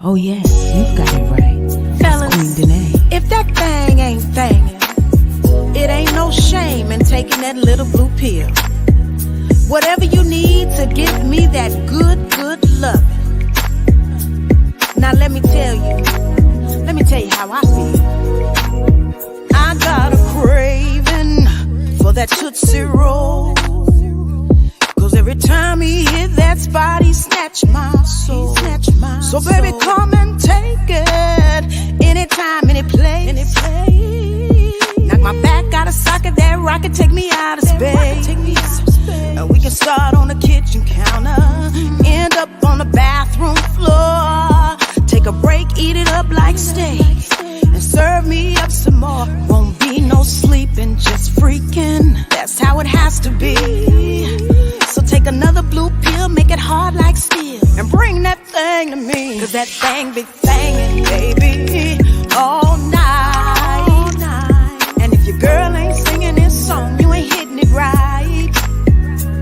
Oh yes, you got it right. Fellas, It's Queen Danae. if that thing ain't thangin', it ain't no shame in taking that little blue pill. Whatever you need to give me that good loving. Now let me tell you how I feel. I got a craving for that Tootsie Roll. Cause every time he hit that spot, he snatch my soul. So baby, come and take it. Anytime, any place. Knock my back out of socket, that rocket take me out of space. And we can start on the kitchen counter, end up on the bathroom floor. Take a break, eat it up like steak, and serve me up some more. Won't be no sleeping, just freaking. That's how it has to be. So take another blue pill, make it hard like steel, and bring that thing to me. Cause that thing be thangin', baby, all night. And if your girl ain't singing this song, you ain't hitting it right.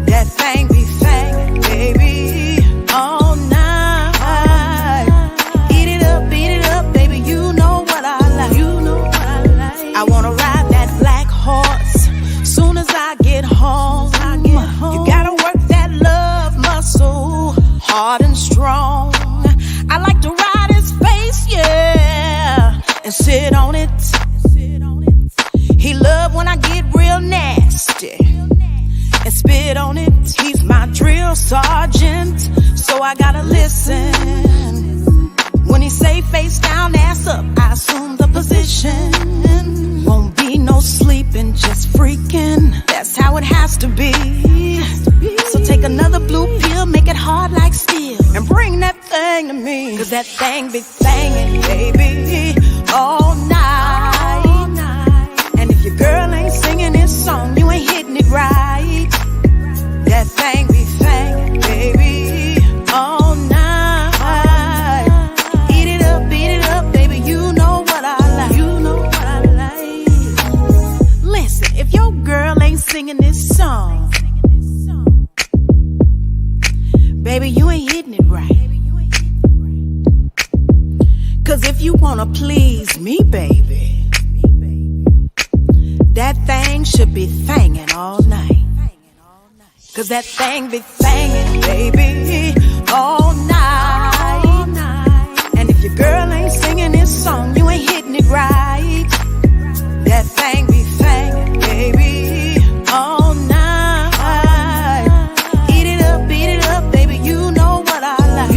That thing be thangin', baby, all night. Eat it up, baby, you know what I like. I wanna ride that black horse soon as I get home. You gotta work that love muscle hard and strong. I like to ride his face, yeah, and sit on it. He love when I get real nasty and spit on it. He's my drill sergeant, so I gotta listen. When he say face down, ass up, I assume the position. Won't be no sleeping, just freaking. That's how it has to be. So take another blue pill, make it hard like steel, and bring that thing to me. Cause that thing be thangin', baby, all night. And if your girl ain't singing this song, you ain't hitting it right. That thing be thangin', baby, all night. Eat it up, baby, you know what I like. Listen, if your girl ain't singing this song, baby, you ain't hitting it right. Cause if you wanna please me, baby, that thing should be thangin' all night. Cause that thing be thangin', baby, all night. And if your girl ain't singing this song, you ain't hitting it right. That thing be thangin', baby, all night. Eat it up, baby, you know what I like.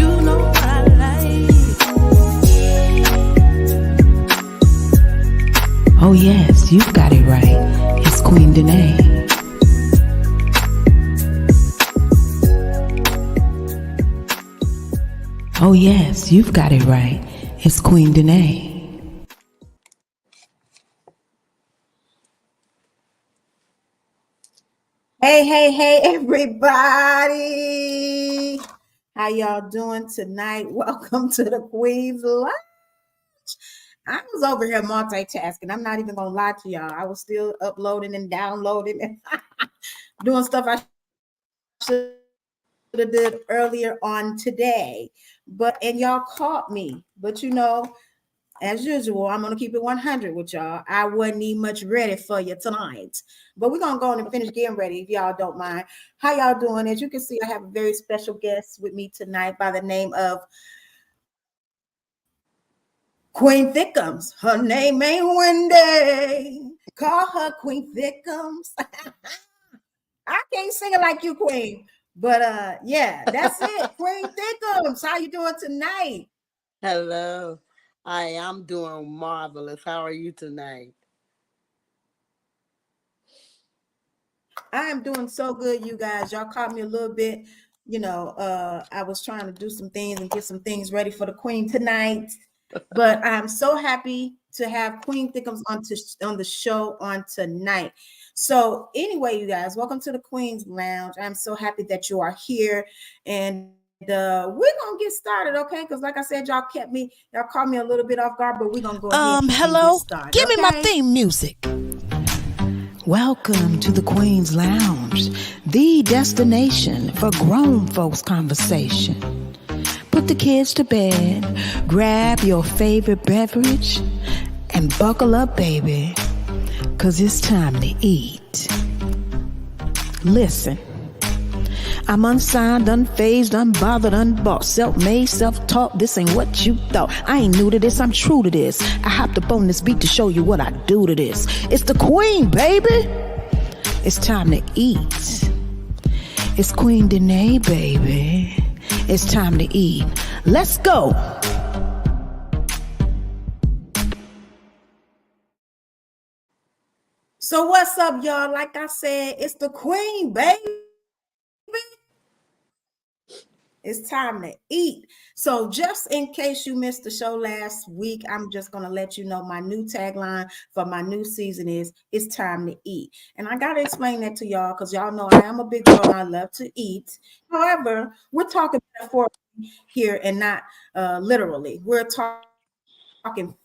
Oh yes, you've got it right. It's Queen Danae. Oh yes, you've got it right. It's Queen Danae. Hey, everybody. How y'all doing tonight? Welcome to the Queen's Lounge. I was over here multitasking. I'm not even going to lie to y'all. I was still uploading and downloading and doing stuff I should have did earlier on today. And y'all caught me. But you know, as usual, I'm going to keep it 100 with y'all. I wasn't even much ready for you tonight. But we're going to go on and finish getting ready if y'all don't mind. How y'all doing? As you can see, I have a very special guest with me tonight by the name of Queen Thickums. Her name ain't Wendy. Call her Queen Thickums. I can't sing it like you, Queen. But yeah, that's it. Queen Thickums, how you doing tonight? Hello. I am doing marvelous. How are you tonight? I am doing so good, you guys. Y'all caught me a little bit. You know, I was trying to do some things and get some things ready for the Queen tonight. But I'm so happy to have Queen Thickums on the show on tonight. So anyway, you guys, welcome to the Queen's Lounge. I'm so happy that you are here. And we're gonna get started, okay? Because like I said, y'all caught me a little bit off guard, but we're gonna go ahead and Hello? get started. Give me my theme music. Welcome to the Queen's Lounge, the destination for grown folks conversation. Put put the kids to bed, grab your favorite beverage, and buckle up, baby, 'cause it's time to eat. Listen, I'm unsigned, unfazed, unbothered, unbought, self-made, self-taught. This ain't what you thought. I ain't new to this, I'm true to this. I hopped up on this beat to show you what I do to this. It's the Queen, baby. It's time to eat. It's Queen Danae, baby. It's time to eat. Let's go. So what's up, y'all? Like I said, it's the Queen, baby. It's time to eat. So just in case you missed the show last week, I'm just going to let you know my new tagline for my new season is it's time to eat. And I got to explain that to y'all because y'all know I am a big girl and I love to eat. However, we're talking metaphorically here and not literally. We're talking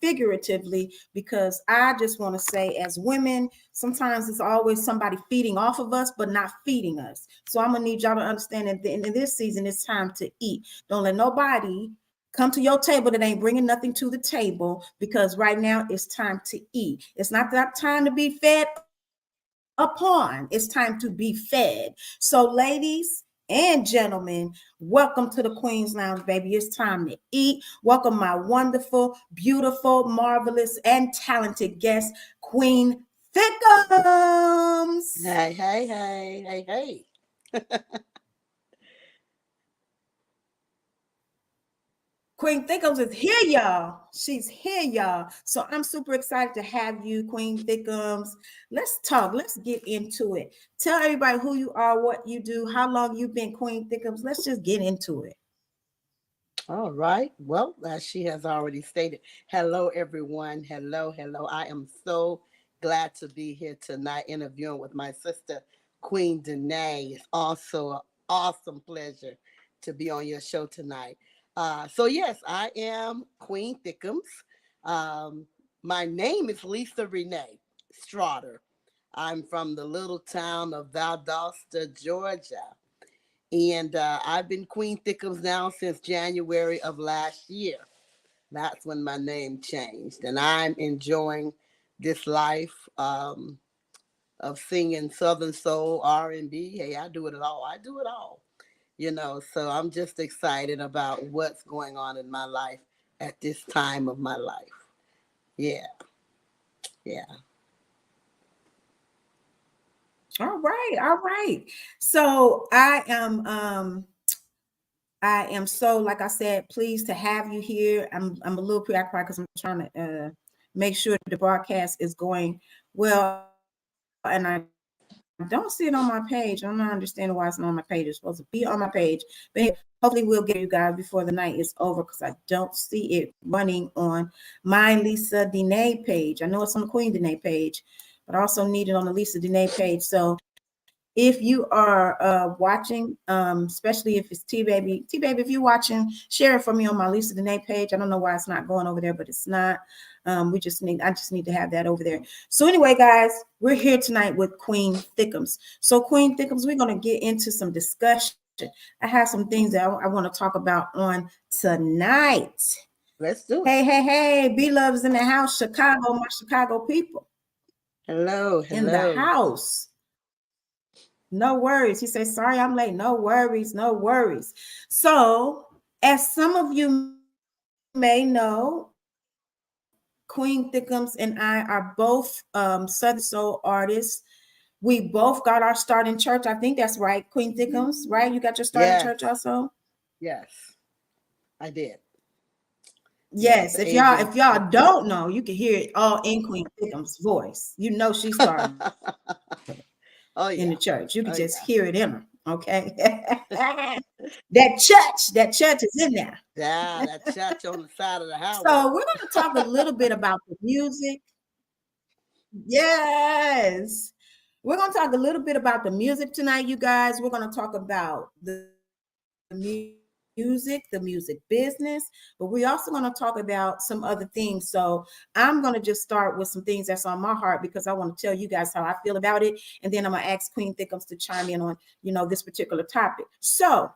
figuratively because I just want to say as women, sometimes it's always somebody feeding off of us, but not feeding us. So I'm going to need y'all to understand that in this season, it's time to eat. Don't let nobody come to your table that ain't bringing nothing to the table because right now it's time to eat. It's not that time to be fed upon. It's time to be fed. So ladies and gentlemen, welcome to the Queen's Lounge, baby. It's time to eat. Welcome my wonderful, beautiful, marvelous, and talented guest, Queen Thickums. Hey, hey, hey, hey, hey. Queen Thickums is here, y'all. She's here, y'all. So I'm super excited to have you, Queen Thickums. Let's talk. Let's get into it. Tell everybody who you are, what you do, how long you've been Queen Thickums. Let's just get into it. All right. Well, as she has already stated, hello, everyone. Hello, hello. I am so glad to be here tonight interviewing with my sister, Queen Danae. It's also an awesome pleasure to be on your show tonight. So, yes, I am Queen Thickums. Um, my name is Lisa Renee Strader. I'm from the little town of Valdosta, Georgia. And I've been Queen Thickums now since January of last year. That's when my name changed. And I'm enjoying this life of singing Southern Soul, R&B. Hey, I do it all. I do it all. So I'm just excited about what's going on in my life at this time of my life. Yeah. Yeah. All right, all right. So I am so, like I said, pleased to have you here. I'm a little preoccupied because I'm trying to make sure the broadcast is going well, and I don't see it on my page. I'm not understanding why it's not on my page. It's supposed to be on my page. But anyway, hopefully we'll get you guys before the night is over because I don't see it running on my Lisa Danae page. I know it's on the Queen Danae page, but I also need it on the Lisa Danae page. So if you are watching, especially if it's T-Baby, if you're watching, share it for me on my Lisa Danae page. I don't know why it's not going over there, but it's not. I just need to have that over there. So anyway, guys, we're here tonight with Queen Thickums. So Queen Thickums, we're going to get into some discussion. I have some things that I want to talk about on tonight. Let's do it. Hey, B-Love's in the house, Chicago, my Chicago people. Hello. In the house. No worries. He says, sorry, I'm late. No worries. So, as some of you may know, Queen Thickums and I are both Southern Soul artists. We both got our start in church. I think that's right, Queen Thickums, right? You got your start in church also? Yes, I did. Yes, if y'all don't know, you can hear it all in Queen Thickums' voice. You know she started in the church. You can just hear it in her. Okay. that church is in there. Yeah, that church on the side of the house. So we're going to talk a little bit about the music. Yes. We're going to talk a little bit about the music tonight, you guys. We're going to talk about the music, the music business, but we're also going to talk about some other things. So I'm going to just start with some things that's on my heart because I want to tell you guys how I feel about it. And then I'm going to ask Queen Thickums to chime in on, this particular topic. So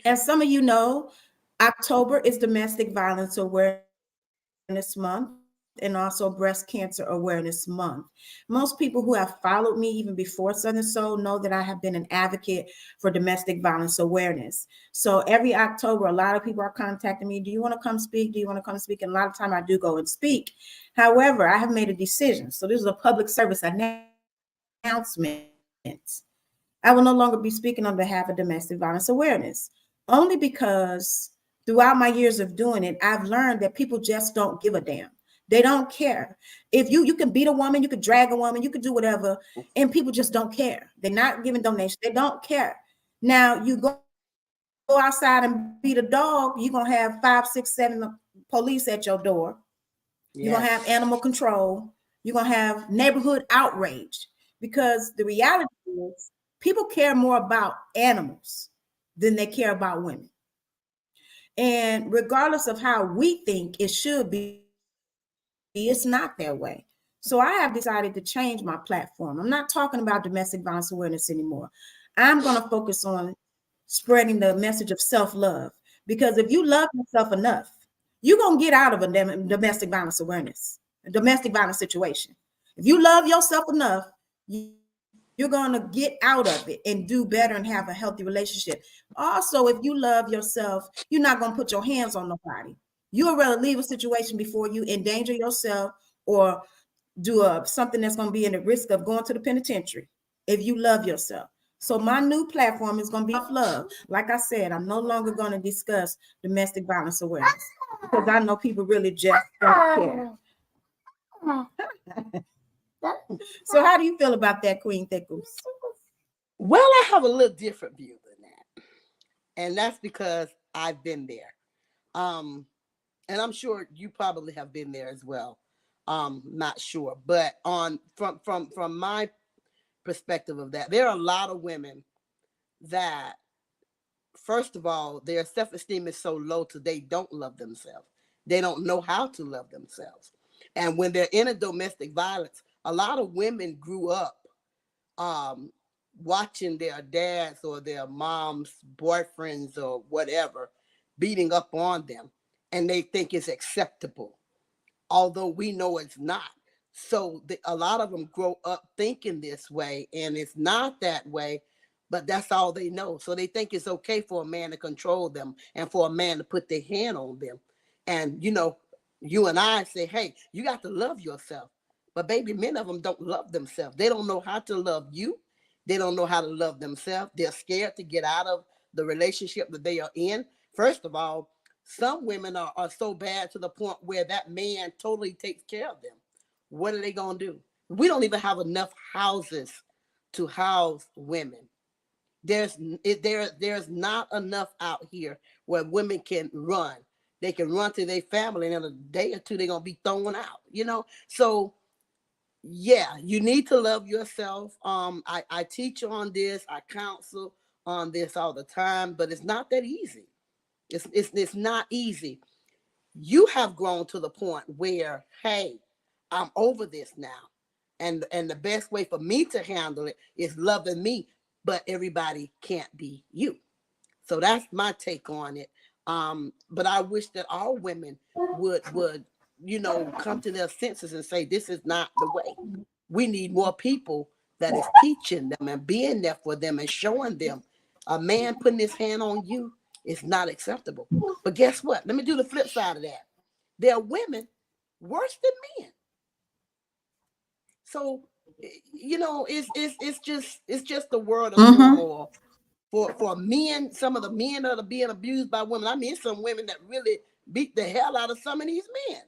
as some of you know, October is Domestic Violence Awareness Month and also Breast Cancer Awareness Month. Most people who have followed me even before Southern Soul know that I have been an advocate for domestic violence awareness. So every October, a lot of people are contacting me. Do you want to come speak? Do you want to come speak? And a lot of time I do go and speak. However, I have made a decision. So this is a public service announcement. I will no longer be speaking on behalf of domestic violence awareness, only because throughout my years of doing it, I've learned that people just don't give a damn. They don't care. If you can beat a woman, you could drag a woman, you could do whatever, and people just don't care. They're not giving donations. They don't care. Now you go outside and beat a dog, you're gonna have 5, 6, 7 police at your door. You're gonna have Yes. animal control. You're gonna have neighborhood outrage because the reality is people care more about animals than they care about women. And regardless of how we think it should be, it's not that way. So I have decided to change my platform. I'm not talking about domestic violence awareness anymore. I'm going to focus on spreading the message of self-love. Because if you love yourself enough, you're going to get out of a domestic violence situation. If you love yourself enough, you're going to get out of it and do better and have a healthy relationship. Also, if you love yourself, you're not going to put your hands on nobody. You'll rather leave a situation before you endanger yourself or do something that's going to be in the risk of going to the penitentiary if you love yourself. So my new platform is going to be self-love. Like I said, I'm no longer going to discuss domestic violence awareness because I know people really just don't care. So how do you feel about that, Queen Thickums? Well, I have a little different view than that. And that's because I've been there. And I'm sure you probably have been there as well. Not sure. But on from my perspective of that, there are a lot of women that, first of all, their self-esteem is so low to they don't love themselves. They don't know how to love themselves. And when they're in a domestic violence, a lot of women grew up um, watching their dads or their moms, boyfriends, or whatever beating up on them, and they think it's acceptable, although we know it's not. So a lot of them grow up thinking this way, and it's not that way, but that's all they know. So they think it's okay for a man to control them and for a man to put their hand on them. And, you and I say, hey, you got to love yourself. But baby, many of them don't love themselves. They don't know how to love you. They don't know how to love themselves. They're scared to get out of the relationship that they are in. First of all, some women are so bad to the point where that man totally takes care of them. What are they going to do? We don't even have enough houses to house women. There's not enough out here where women can run. They can run to their family, and in a day or two, they're going to be thrown out, So, yeah, you need to love yourself. I teach on this. I counsel on this all the time, but it's not that easy. It's not easy. You have grown to the point where, hey, I'm over this now. And the best way for me to handle it is loving me, but everybody can't be you. So that's my take on it. But I wish that all women would come to their senses and say, this is not the way. We need more people that is teaching them and being there for them and showing them a man putting his hand on you is not acceptable. But guess what? Let me do the flip side of that. There are women worse than men. So, it's just the world of turmoil for men. Some of the men that are being abused by women. I mean, some women that really beat the hell out of some of these men.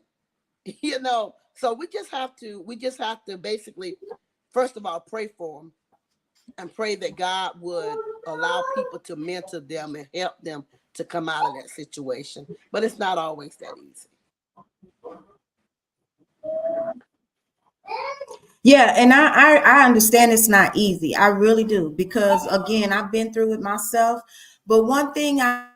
So we just have to basically, first of all, pray for them and pray that God would allow people to mentor them and help them to come out of that situation. But it's not always that easy. Yeah, and I understand it's not easy. I really do because again, I've been through it myself. But one thing I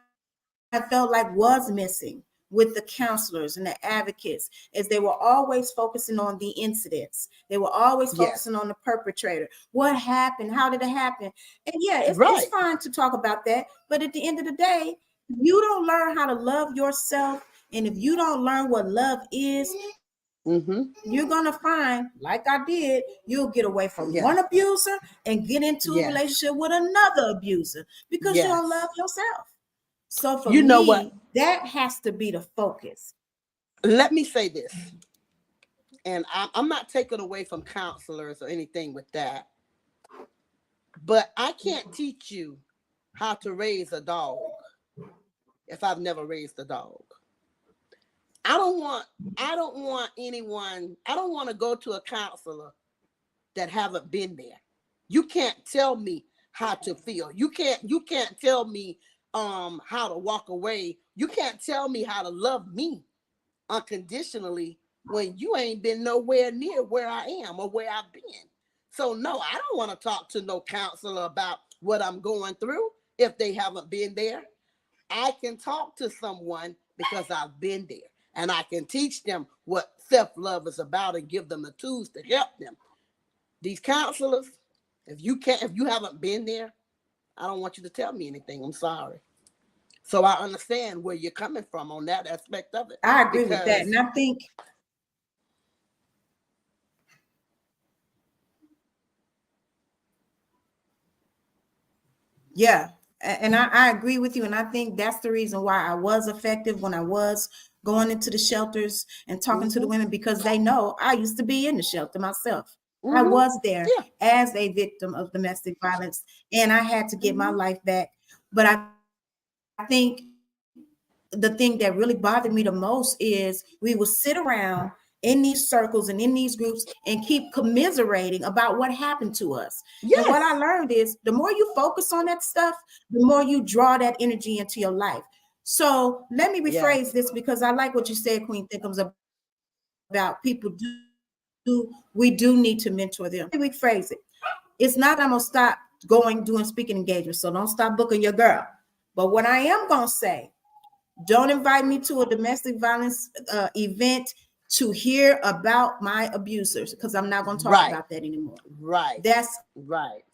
felt like was missing with the counselors and the advocates is they were always focusing on the incidents. They were always focusing on Yes. the perpetrator. What happened? How did it happen? And yeah, it's Right. fine to talk about that, but at the end of the day, you don't learn how to love yourself, and if you don't learn what love is, you're gonna find, like I did, you'll get away from Yes. one abuser and get into a Yes. relationship with another abuser because you don't Yes. love yourself. So for You know what? me, that has to be the focus. Let me say this, and I'm not taking away from counselors or anything with that, but I can't teach you how to raise a dog if I've never raised a dog. I don't want anyone, I don't want to go to a counselor that haven't been there. You can't tell me how to feel. You can't tell me how to walk away. You can't tell me how to love me unconditionally when you ain't been nowhere near where I am or where I've been. So no, I don't want to talk to no counselor about what I'm going through if they haven't been there. I can talk to someone because I've been there, and I can teach them what self-love is about and give them the tools to help them. These counselors, if you haven't been there, I don't want you to tell me anything. I'm sorry. So I understand where you're coming from on that aspect of it. I agree with that. Because And I think, yeah, and I agree with you. And I think that's the reason why I was effective when I was going into the shelters and talking to the women, because they know I used to be in the shelter myself. I was there yeah. as a victim of domestic violence, and I had to get my life back. But I think the thing that really bothered me the most is we would sit around in these circles and in these groups and keep commiserating about what happened to us. And what I Yes. learned is the more you focus on that stuff, the more you draw that energy into your life. So let me Yes. rephrase this, because I like what you said, Queen Thickums, about people we do need to mentor them. Let me rephrase it. It's not I'm gonna stop doing speaking engagements. So don't stop booking your girl. But what I am gonna say, don't invite me to a domestic violence event to hear about my abusers, because I'm not going to talk Right. about that anymore. Right. That's Right.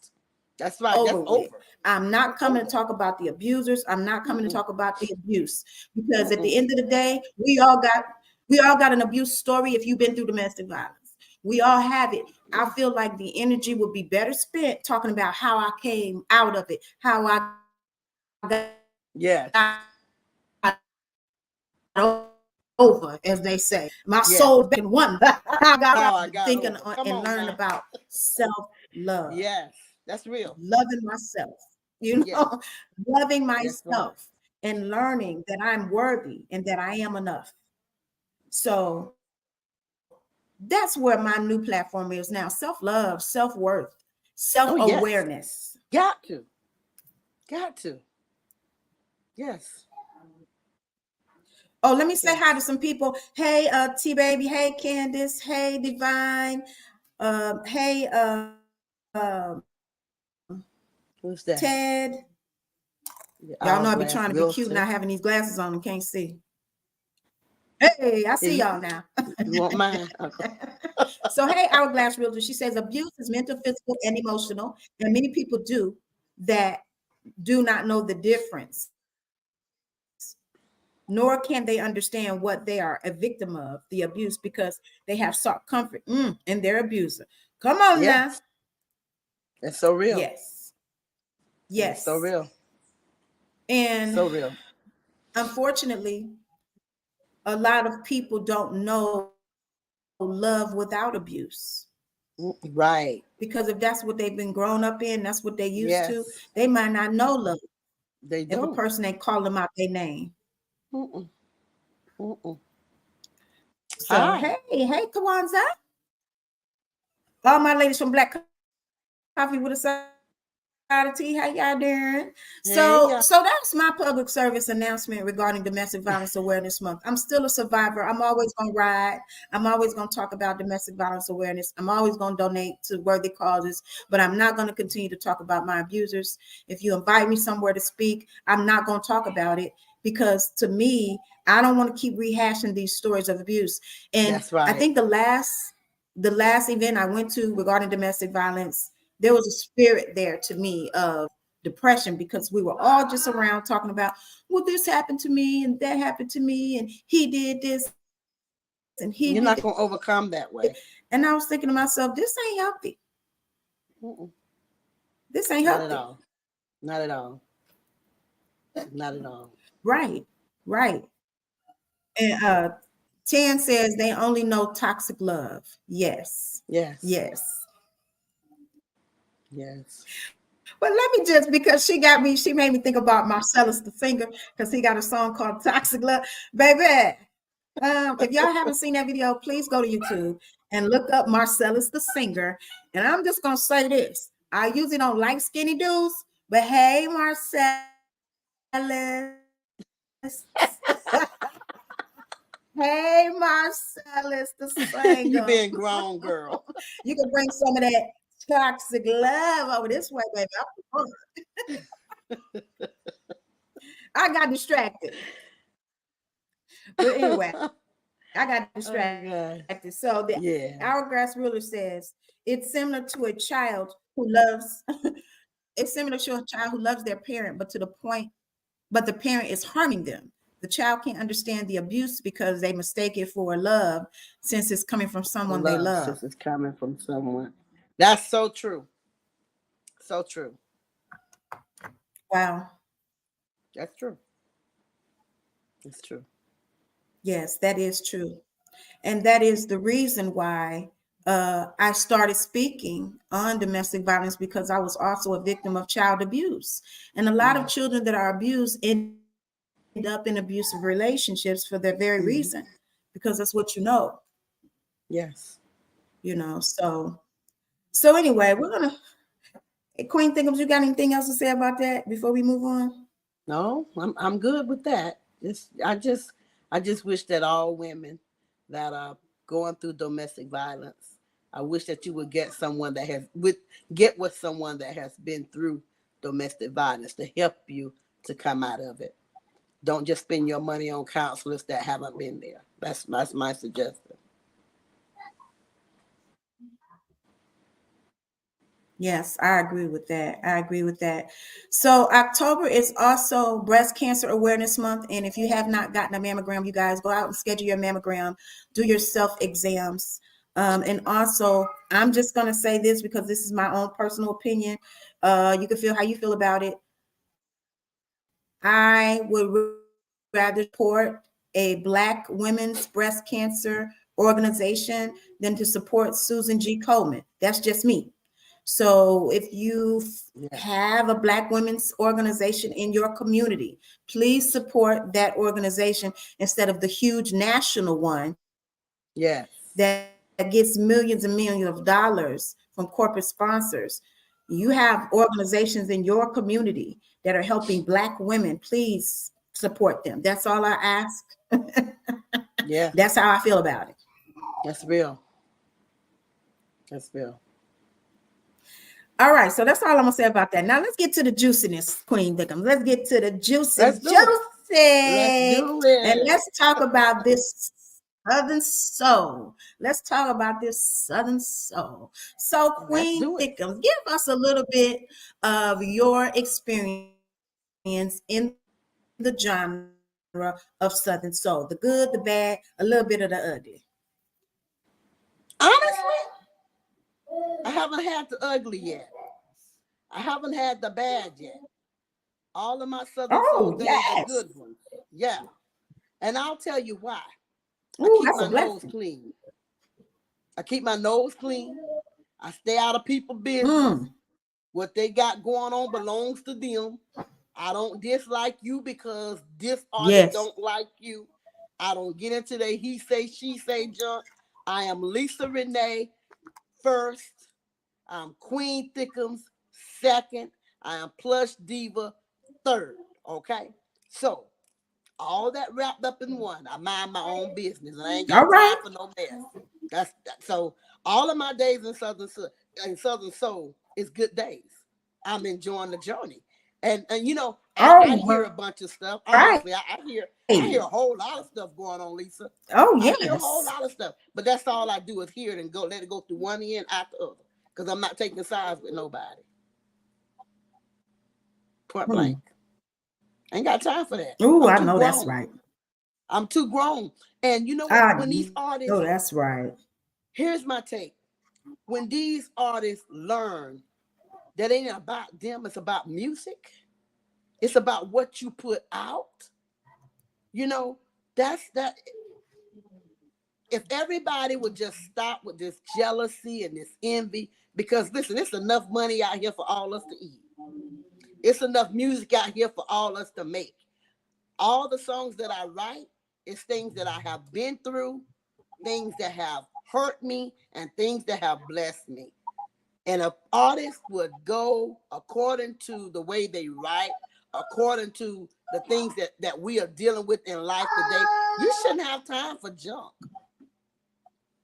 That's right. over That's with. over. I'm not That's coming over. to talk about the abusers. I'm not coming to talk about the abuse, because at Mm-mm. the end of the day, we all got an abuse story. If you've been through domestic violence, we all have it. I feel like the energy would be better spent talking about how I came out of it, how I Yes. got over, as they say. My Yes. soul back in one. I got How out I got thinking over. Come and on learning now. about self-love, Yes. That's real. loving myself, Yes. loving That's right. myself and learning that I'm worthy and that I am enough. So that's where my new platform is now. Self-love, self-worth, Oh yes. self-awareness. Got to. Got to. Yes. Oh, let me say hi to Yes. some people. Hey, T baby. Hey, Candace. Hey, Divine. Hey, Who's that? Ted. The Y'all know I be hourglass trying to be cute, realtor. not having these glasses on and can't see. Hey, I Is see it, y'all now. you want mine? Okay. So, hey, Hourglass Realtor. She says abuse is mental, physical, and emotional, and many people that do not know the difference, nor can they understand what they are a victim of, the abuse, because they have sought comfort in their abuser. Come on now. Yes. It's so real. Yes. It's so Yes. real. And So real. unfortunately, a lot of people don't know love without abuse, Right. because if that's what they've been grown up in, that's what they used to, Yes. they might not know love They if a don't. person ain't call them out their name. Mm-mm. Mm-mm. So Hi. hey, Kawanza, all my ladies from Black Coffee with a Side of Tea, how y'all doing? So Hey, yeah. that's my public service announcement regarding Domestic Violence Awareness Month. I'm still a survivor. I'm always gonna ride. I'm always gonna talk about domestic violence awareness. I'm always gonna donate to worthy causes, but I'm not gonna continue to talk about my abusers. If you invite me somewhere to speak, I'm not gonna talk about it, because to me, I don't want to keep rehashing these stories of abuse. And That's I right. think the last event I went to regarding domestic violence, there was a spirit there to me of depression because we were all just around talking about, well, this happened to me and that happened to me and he did this and he did that. You're not going to overcome that And I way. was thinking to myself, this ain't healthy. Mm-mm. This ain't Not at healthy. all. Not at all. Not at all. Right, right. And Tan says they only know toxic love. Yes, Yes. yes. Yes. But let me just, because she made me think about Marcellus the singer, because he got a song called Toxic Love. Baby, if y'all haven't seen that video, please go to YouTube and look up Marcellus the singer. And I'm just gonna say this. I usually don't like skinny dudes, but hey, hey, Marcellus the You singer. being grown, girl. You can bring some of that toxic love over this way, baby. I got distracted. But anyway, I got Oh distracted. God. So the Yeah. hourglass ruler says it's similar to a child who loves it's similar to a child who loves their parent, but to the point, but the parent is harming them. The child can't understand the abuse because they mistake it for love since it's coming from For someone they love, love. since it's coming from someone. That's so true. So true. Wow. That's true. It's true. Yes, that is true. And that is the reason why I started speaking on domestic violence, because I was also a victim of child abuse. And a lot of Yeah. children that are abused end up in abusive relationships for that very reason, Hmm. because that's what Yes. So anyway, we're gonna Queen Thickums, you got anything else to say about that before we move on? No, I'm good with that. I just wish that all women that are going through domestic violence, I wish that you would get with someone that has been through domestic violence to help you to come out of it. Don't just spend your money on counselors that haven't been there. That's my suggestion. Yes, I agree with that. I agree with that. So October is also Breast Cancer Awareness Month, and if you have not gotten a mammogram, you guys go out and schedule your mammogram, do your self exams, and also I'm just gonna say this because this is my own personal opinion. You can feel how you feel about it. I would rather support a Black women's breast cancer organization than to support Susan G. Komen. That's just me. So if you Yeah. have a Black women's organization in your community, please support that organization instead of the huge national one Yes. that gets millions and millions of dollars from corporate sponsors. You have organizations in your community that are helping Black women. Please support them. That's all I ask. Yeah. That's how I feel about it. That's real. That's real. All right, so that's all I'm gonna say about that. Now let's get to the juiciness, Queen Thickums. Let's get to the Let's juicy, do it. Let's juicy, do and it. let's talk about this Southern soul. Let's talk about this Southern soul. So, Let's Queen do it. Thickums, give us a little bit of your experience in the genre of Southern soul. The good, the bad, a little bit of the ugly. Honestly, I haven't had the ugly yet. I haven't had the bad yet. All of my Southern Soul Oh, days are yes. good ones. Yeah. And I'll tell you why. I Oh, keep that's my a nose blessing. clean. I keep my nose clean. I stay out of people's business. Mm, What they got going on belongs to them. I don't dislike you because this artist yes. don't like you. I don't get into the he say, she say junk. I am Lisa Renee first. I'm Queen Thickums second. I am Plush Diva third. Okay? So, all that wrapped up in one. I mind my own business and I ain't All got right. time for no mess. So all of my days in Southern Soul is good days. I'm enjoying the journey. And you know, I All hear a bunch of stuff. right. Honestly, I hear a whole lot of stuff going on, Lisa. Oh, I hear a whole yes. lot of stuff. But that's all I do is hear it and go let it go through one end out the other. Because I'm not taking sides with nobody. Point blank. Ain't got time for that. Oh, I'm I too know grown. that's right. I'm too grown. And you know what? I When these artists, know that's right. here's my take. When these artists learn that ain't about them, it's about music. It's about what you put out. You know, that's that. If everybody would just stop with this jealousy and this envy, because listen, it's enough money out here for all us to eat. It's enough music out here for all us to make. All the songs that I write is things that I have been through, things that have hurt me, and things that have blessed me. And an artist would go according to the way they write, according to the things that we are dealing with in life today. You shouldn't have time for junk.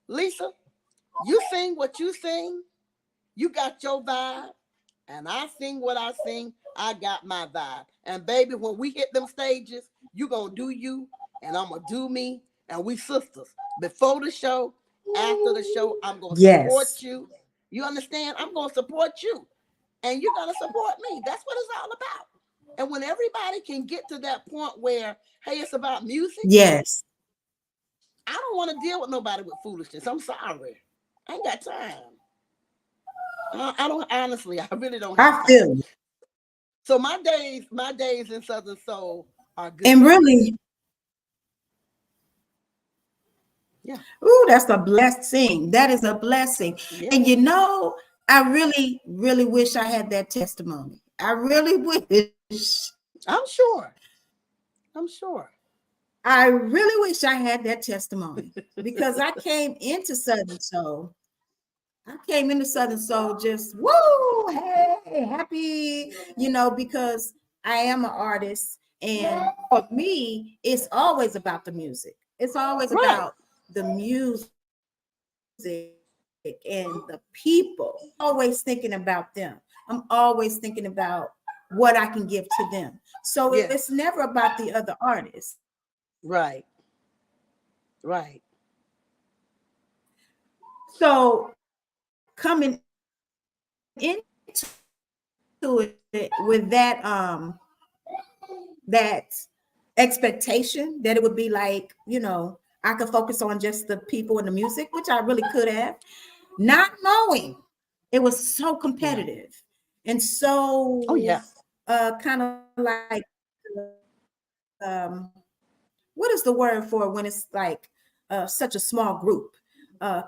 Lisa, you sing what you sing, you got your vibe, and I sing what I sing, I got my vibe. And baby, when we hit them stages, you gonna do you, and I'm gonna do me, and we sisters. Before the show, after the show, I'm gonna support Yes. you. You understand? I'm gonna support you, and you're gonna support me. That's what it's all about. And when everybody can get to that point where, hey, it's about music, Yes. I don't want to deal with nobody with foolishness. I'm sorry. I ain't got time. I don't honestly, I really don't have I time. feel you. So my days in Southern Soul are good. And really, Yeah. ooh, that's a blessing. That is a blessing. Yeah. And you know, I really, really wish I had that testimony. I really wish. I'm sure. I'm sure. I really wish I had that testimony because I came into Southern Soul. I came into Southern Soul just woo, hey, happy, you know, because I am an artist. And for me, it's always about the music. It's always Right. about the music and the people. Always thinking about them. I'm always thinking about what I can give to them. So Yes. it's never about the other artists. Right. Right. So coming into it with that expectation that it would be like, you know, I could focus on just the people and the music, which I really could have, not knowing it was so competitive and so Oh yeah. kind of like um what is the word for when it's like such a small group?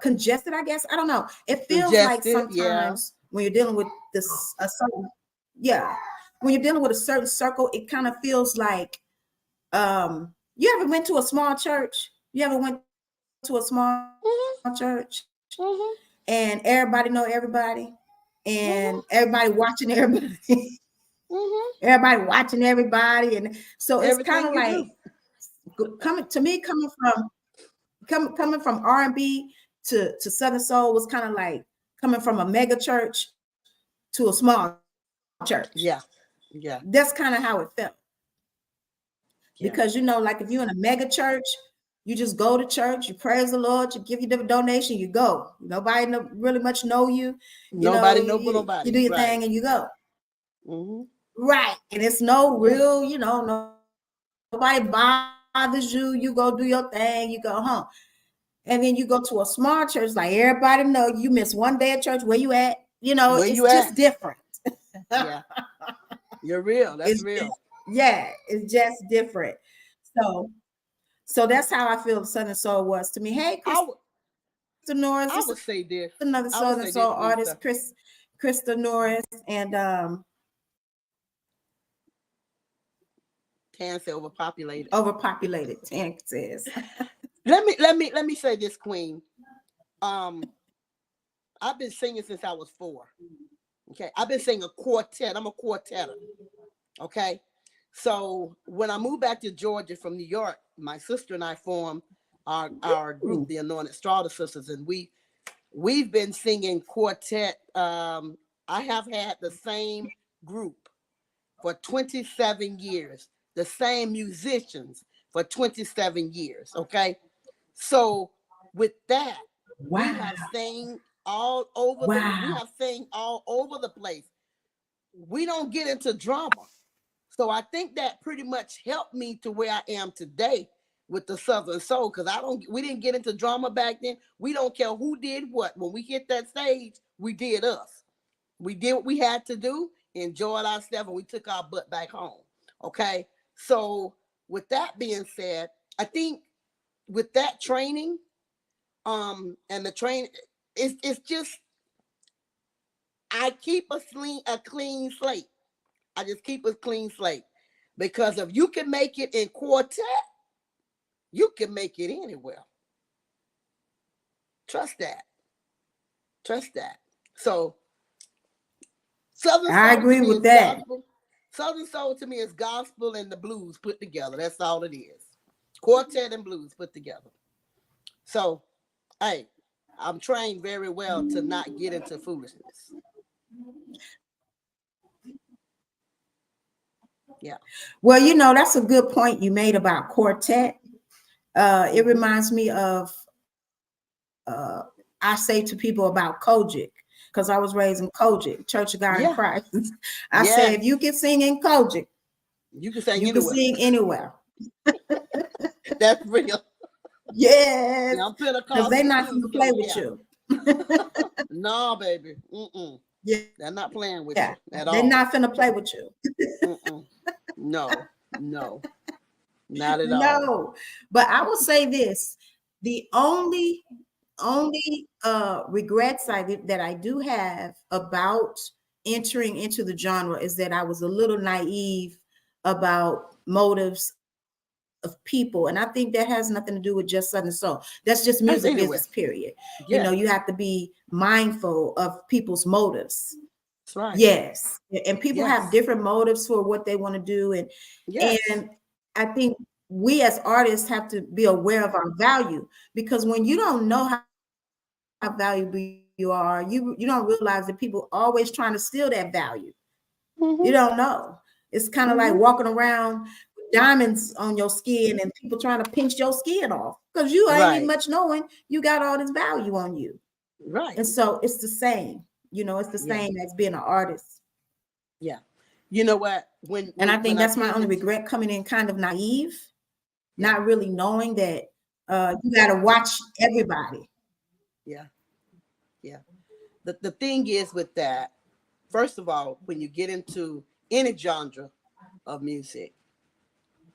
Congested, I guess. I don't know. It feels like Congested. Yeah. sometimes when you're dealing with this a certain, yeah, when you're dealing with a certain circle, it kind of feels like you ever went to a small church? You ever went to a small church Mm-hmm. and everybody know everybody and everybody watching everybody, Mm-hmm. everybody watching everybody, and so it's kind Everything of you like coming from R&B to Southern Soul was kind of like coming from a mega church to a small church. Yeah. Yeah. That's kind of how it felt. Yeah. Because, you know, like if you're in a mega church, you just go to church, you praise the Lord, you give you the donation, you go. Nobody really much know you. Nobody know You nobody. do your Right. thing and you go. Mm-hmm. Right. And it's no real, you know, nobody bothers you. You go do your thing, you go home. And then you go to a small church, like everybody know you miss one day at church, where you at? You know, Where it's you just at? different. Yeah. You're real. That's real. It's just different. So that's how I feel Southern Soul was to me. Hey, Krista Norris, I this would is say this. another I would Southern say Soul this, artist, Lisa. Krista Norris, and Tan said overpopulated. overpopulated, Tank says. Let me say this, Queen. I've been singing since I was 4. Okay. I've been singing quartet. I'm a quartetter. Okay. So when I moved back to Georgia from New York, my sister and I formed our group, the Anointed Strata Sisters, and we've been singing quartet. I have had the same group for 27 years, the same musicians for 27 years. Okay. So with that, we Wow. have sang all over we Wow. have sang all over the place. We don't get into drama. So I think that pretty much helped me to where I am today with the Southern Soul, because we didn't get into drama back then. We don't care who did what. When we hit that stage, we did us. We did what we had to do, enjoyed ourselves, and we took our butt back home. Okay. So with that being said, I think with that training, and the train, it's just I keep a clean slate. I just keep a clean slate, because if you can make it in quartet, you can make it anywhere. Trust that. Trust that. So Southern I Soul to agree me with is that. gospel. Southern Soul to me is gospel and the blues put together. That's all it is. Quartet and blues put together. So, hey, I'm trained very well to not get into foolishness. Yeah. Well, that's a good point you made about quartet. It reminds me of, I say to people about Kojic, because I was raised in Kojic, Church of God in Yeah. Christ. I say, Yes. if you can sing in Kojic, You can sing you can anywhere. sing anywhere. That's real. Yes, Yeah, I'm because they're Pentecostal not too, going to play so with yeah. you. No, baby. Mm-mm. Yeah, They're not playing with yeah, you at they're all. not going to play with you. Mm-mm. No, no, not at all. No, but I will say this: the only regrets that I do have about entering into the genre is that I was a little naive about motives of people, and I think that has nothing to do with just Southern Soul. That's just That's music anywhere. business, period. Yeah, You have to be mindful of people's motives. that's right. Yes, and people have Yes, different motives for what they want to do, yes. and I think we as artists have to be aware of our value, because when you don't know how valuable you are, you don't realize that people are always trying to steal that value. You Mm-hmm. don't know. It's kind of like Mm-hmm. walking around with diamonds on your skin and people trying to pinch your skin off, because you ain't even Right, much knowing you got all this value on you. right. And so it's the same, it's the Yeah, same as being an artist. yeah. You know what? When And I when think when I that's my came only into, regret, coming in kind of naive, yeah, not really knowing that you got to watch everybody. yeah, yeah. The thing is with that, first of all, when you get into any genre of music,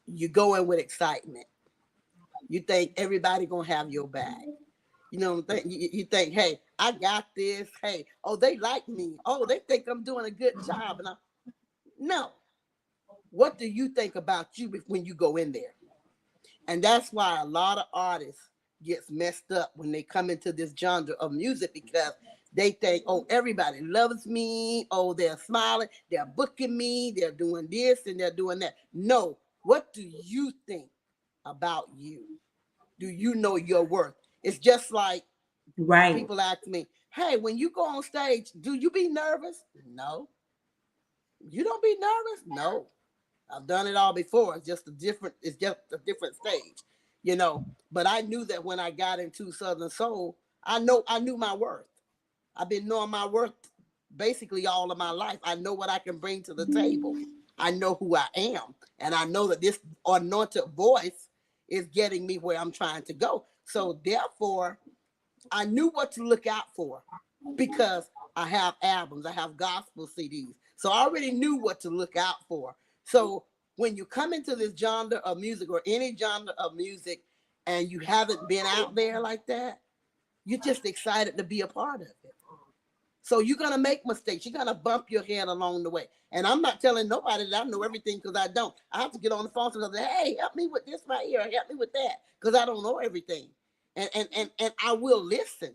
you go in with excitement. You think everybody gonna have your back. You think, hey, I got this. Hey, oh, they like me. Oh, they think I'm doing a good job. No. What do you think about you when you go in there? And that's why a lot of artists gets messed up when they come into this genre of music, because they think, oh, everybody loves me. Oh, they're smiling. They're booking me. They're doing this and they're doing that. No. What do you think about you? Do you know your worth? It's just like Right. people ask me, hey, when you go on stage, do you be nervous? No. You don't be nervous? No. I've done it all before. It's just a different stage. But I knew that when I got into Southern Soul, I knew my worth. I've been knowing my worth basically all of my life. I know what I can bring to the table. I know who I am. And I know that this anointed voice is getting me where I'm trying to go. So therefore, I knew what to look out for, because I have albums, I have gospel CDs. So I already knew what to look out for. So when you come into this genre of music, or any genre of music, and you haven't been out there like that, you're just excited to be a part of it. So you're going to make mistakes. You're going to bump your head along the way. And I'm not telling nobody that I know everything, because I don't. I have to get on the phone and say, hey, help me with this right here. Help me with that, because I don't know everything. And I will listen.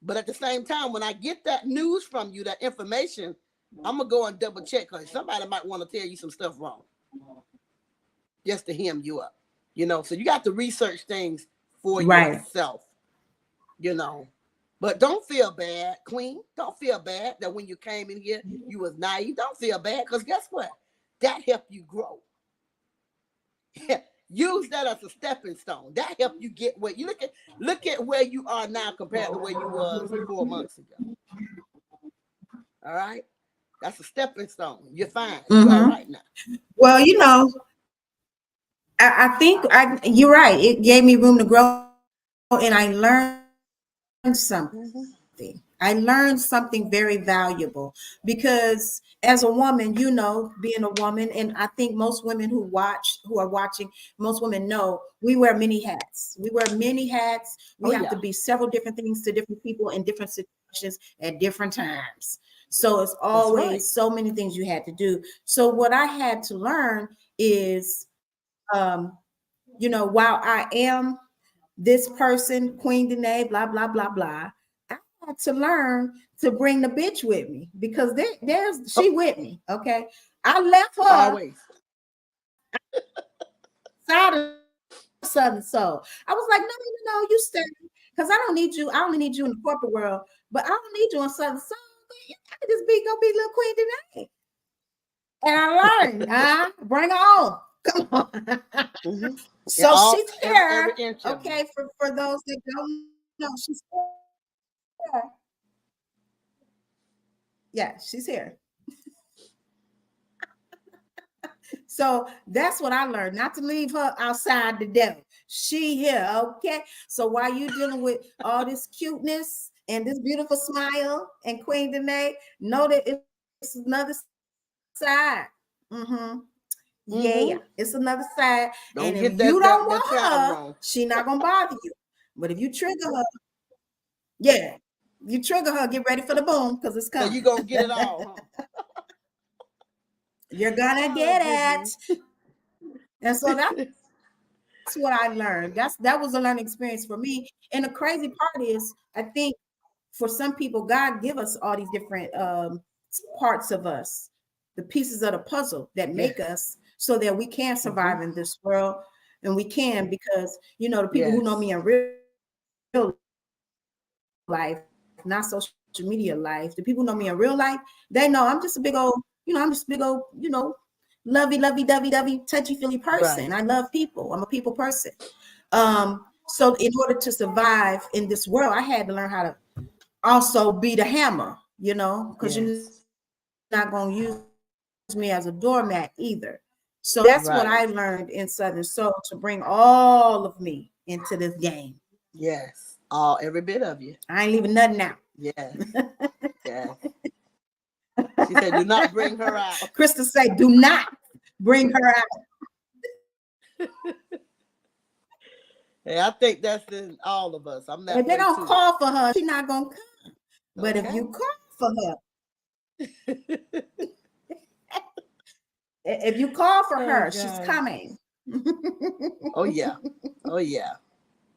But at the same time, when I get that news from you, that information, I'm going to go and double check, because somebody might want to tell you some stuff wrong just to hem you up. So you got to research things for Right. yourself, you know. But don't feel bad, Queen. Don't feel bad that when you came in here, you was naive. Don't feel bad, because guess what? That helped you grow. Use that as a stepping stone. That helped you get where you look at where you are now compared to where you was 4 months ago. All right. That's a stepping stone. You're fine. You're all Mm-hmm. right now. Well, I think you're right. It gave me room to grow, and I learned something. I learned something very valuable because as a woman, being a woman, and I think most women who are watching, most women know we wear many hats. We wear many hats. We Oh have yeah, to be several different things to different people in different situations at different times. So it's that's right. always so many things you had to do. So what I had to learn is, um, while I am this person, Queen Danae, blah, blah, blah, blah, I had to learn to bring the bitch with me because there's Oh, she with me. Okay. I left her always. side of Southern Soul. I was like, no, you stay. Because I don't need you. I only need you in the corporate world, but I don't need you on Southern Soul. I could just go be little Queen Danae. And I learned, bring her on. Come on. Mm-hmm. Yeah, So all she's here. every inch of you. Okay, for those that don't know, she's here. Yeah, she's here. So that's what I learned, not to leave her outside the devil. She here, okay? So while you dealing with all this cuteness and this beautiful smile and Queen Danae, know that it's another side. Mm-hmm. Yeah, Mm-hmm. it's another side. And Don't if get you that don't that want title her, wrong. she not gonna bother you. But if you trigger her, yeah, you trigger her, get ready for the boom because it's So you coming. gonna get it all, You're huh? gonna Oh get goodness. it. And so that's what I learned. That was a learning experience for me. And the crazy part is, I think for some people, God give us all these different parts of us, the pieces of the puzzle that Yes. make us so that we can Mm-hmm. survive in this world. And we can because the people who know Yes. me in real life, not social media life, the people who know me in real life, they know I'm just a big old, lovey, touchy feely Right. person. I love people. I'm a people person. So in order to survive in this world, I had to learn how to also be the hammer, because you're Yes. not going to use me as a doormat either. So that's what Right. I learned in Southern Soul, to bring all of me into this game. Yes. All every bit of you. I ain't leaving nothing out. Yes. Yes. She said, "Do not bring her out." Krista say, do not bring her out. Hey, I think that's in all of us. I'm that If they way don't too. call for her, she's not gonna come. But if Okay. you call for her, if you call for Oh her, she's God. coming. Oh yeah. Oh yeah.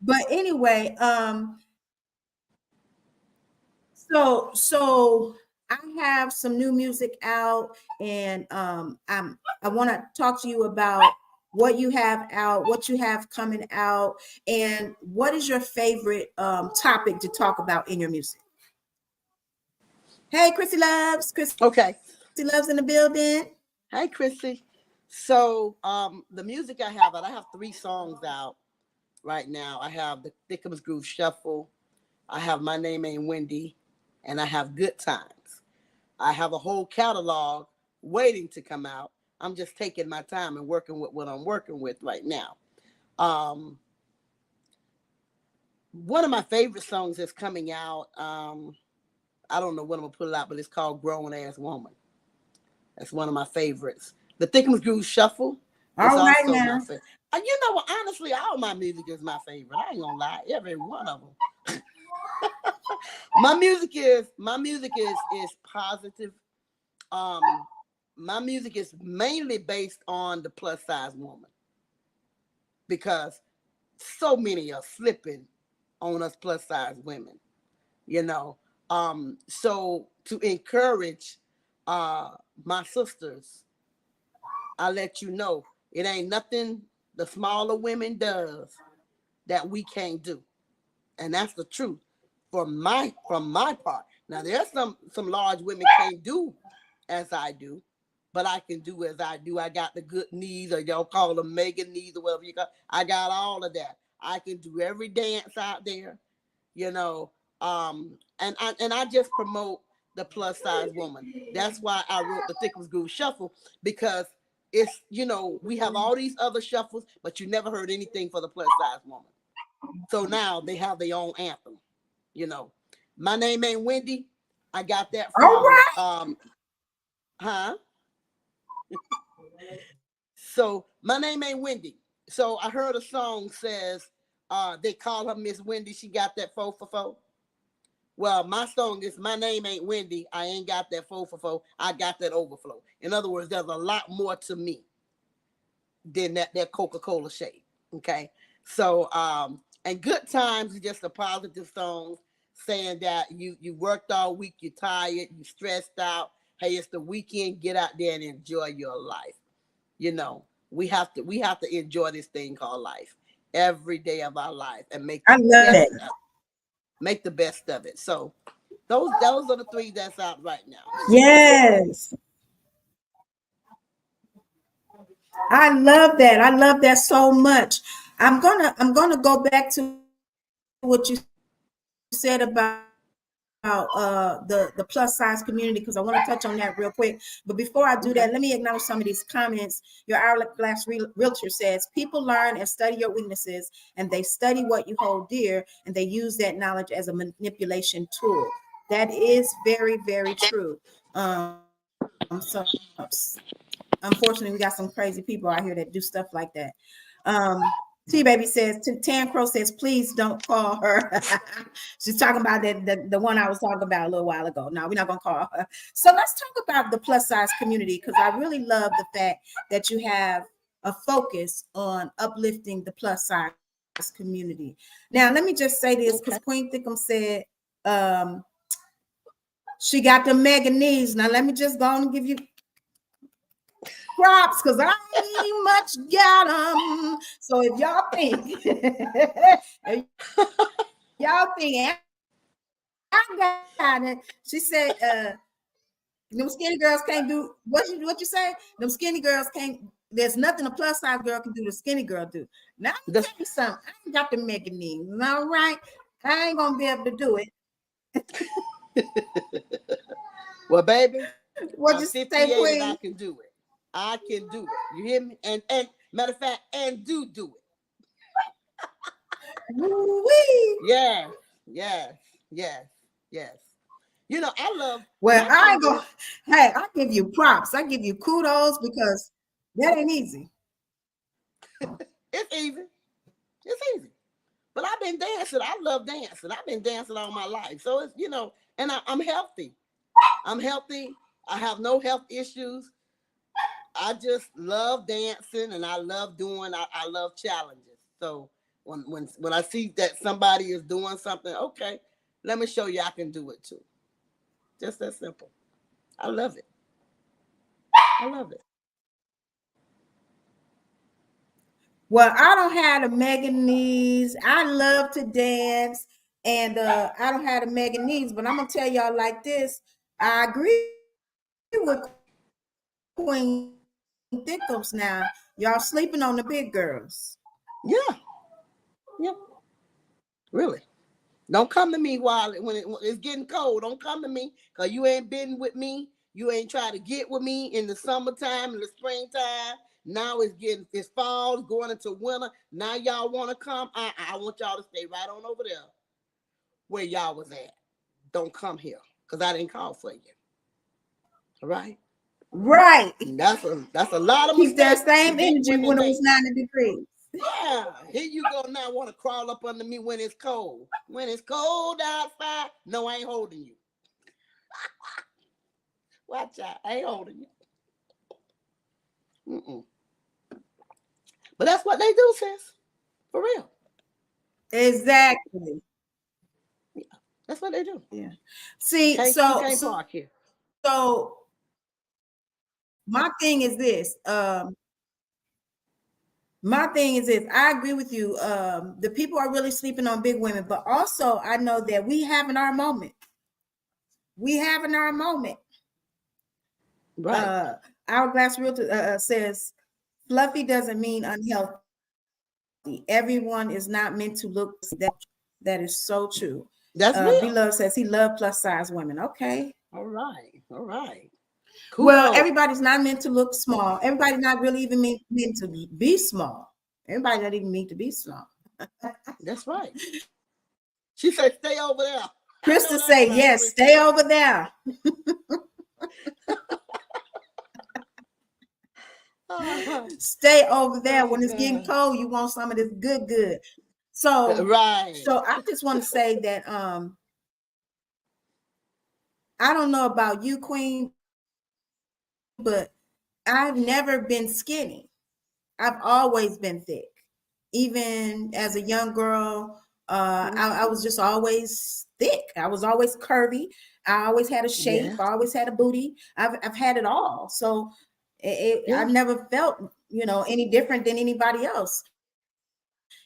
But anyway, so I have some new music out, and I want to talk to you about what you have out, what you have coming out, and what is your favorite topic to talk about in your music. Hey, Chrissy Okay. Loves in the building. Hi, Chrissy. So, the music I have out, I have 3 songs out right now. I have the Thickums Groove Shuffle. I have My Name Ain't Wendy, and I have Good Times. I have a whole catalog waiting to come out. I'm just taking my time and working with what I'm working with right now. Um, One of my favorite songs that's coming out. I don't know when I'm gonna put it out, but it's called "Grown Ass Woman." That's one of my favorites. The Thickums Groove Shuffle is All right also my now. favorite. You know what? Honestly, all my music is my favorite. I ain't gonna lie, every one of them. My music is positive. Um, my music is mainly based on the plus size woman because so many are slipping on us plus size women. You know, so to encourage uh my sisters, I let you know it ain't nothing the smaller women does that we can't do. And that's the truth from my part. Now there's some large women can't do as I do, but I can do as I do. I got the good knees, or y'all call them Megan knees, or whatever you call. I got all of that. I can do every dance out there, you know. And I just promote the plus size woman. That's why I wrote the Thickums Groove Shuffle, because it's, we have all these other shuffles, but you never heard anything for the plus size woman. So now they have their own anthem. You know, my name ain't Wendy. I got that All from right. huh? So my name ain't Wendy. So I heard a song says they call her Miss Wendy. She got that 4 for 4. Well, my song is my name ain't Wendy. I ain't got that 4 for 4. I got that overflow. In other words, there's a lot more to me than that Coca-Cola shake. Okay. So and Good Times is just a positive song saying that you worked all week, you're tired, you stressed out. Hey, it's the weekend, get out there and enjoy your life. We have to enjoy this thing called life every day of our life and I love it. make the best of it. So those are the three that's out right now. Yes. I love that. I love that so much. I'm gonna go back to what you said about the plus size community, because I want to touch on that real quick. But before I do that, let me acknowledge some of these comments. Your Hourglass Realtor says, people learn and study your weaknesses, and they study what you hold dear, and they use that knowledge as a manipulation tool. That is very, very true. So unfortunately, we got some crazy people out here that do stuff like that. T Baby says, Tan Crow says, please don't call her. She's talking about the one I was talking about a little while ago. No, we're not gonna call her. So let's talk about the plus size community, because I really love the fact that you have a focus on uplifting the plus size community. Now, let me just say this, because Queen Thickums said she got the mega knees. Now, let me just go on and give you props, because I ain't much got them. So if y'all think, I got it. She said, them skinny girls can't do what you say. Them skinny girls can't. There's nothing a plus size girl can do the skinny girl do. Now let me tell you something. I ain't got the mega knees. All right, I ain't gonna be able to do it. Well, baby, What I'm you say, 58 Queen? and I can do it. I can do it. You hear me? And matter of fact, and do it. Woo-wee. Yes, yes, yes, yes. I love. Well, I ain't gonna. Hey, I give you props. I give you kudos, because that ain't easy. It's easy. It's easy. But I've been dancing. I love dancing. I've been dancing all my life. So it's, and I'm healthy. I'm healthy. I have no health issues. I just love dancing, and I love I love challenges. So when I see that somebody is doing something, okay, let me show you I can do it too. Just that simple. I love it. I love it. Well, I don't have the mega knees. I love to dance, and I don't have the mega knees. But I'm gonna tell y'all like this. I agree with Queen Thickums. Now, y'all sleeping on the big girls. Yeah. Yeah. Really. Don't come to me when it's getting cold. Don't come to me, because you ain't been with me. You ain't trying to get with me in the summertime, in the springtime. Now it's fall, going into winter. Now y'all want to come. I want y'all to stay right on over there where y'all was at. Don't come here, because I didn't call for you. All right? Right. And that's a lot of Keep that mistakes same that energy women when it make. was 90 degrees. Yeah, here you go now, want to crawl up under me when it's cold. When it's cold outside, no, I ain't holding you. Watch out, I ain't holding you. Mm-mm. But that's what they do, sis. For real. Exactly. Yeah, that's what they do. Yeah. See, You can't park here. so my thing is this. I agree with you. The people are really sleeping on big women, but also I know that we having our moment. We having our moment. Right. Hourglass Realtor says, fluffy doesn't mean unhealthy. Everyone is not meant to look. That is so true. That's real. B-Love says he loved plus size women. Okay. All right. All right. Well, Kudos. everybody's not meant to look small. Everybody's not really even meant to be small. Everybody not even meant to be small. That's right. She said, "Stay over there." I know Krista that's say, right, yes, Krista. stay over there. Oh, Stay over there. oh When it's getting God. cold, you want some of this good. So, Right. so I just want to say that I don't know about you, Queen, but I've never been skinny. I've always been thick. Even as a young girl, I Mhm. was just always thick. I was always curvy. I always had a shape. Yes. I always had a booty. I've had it all. So Yeah. I've never felt, any different than anybody else.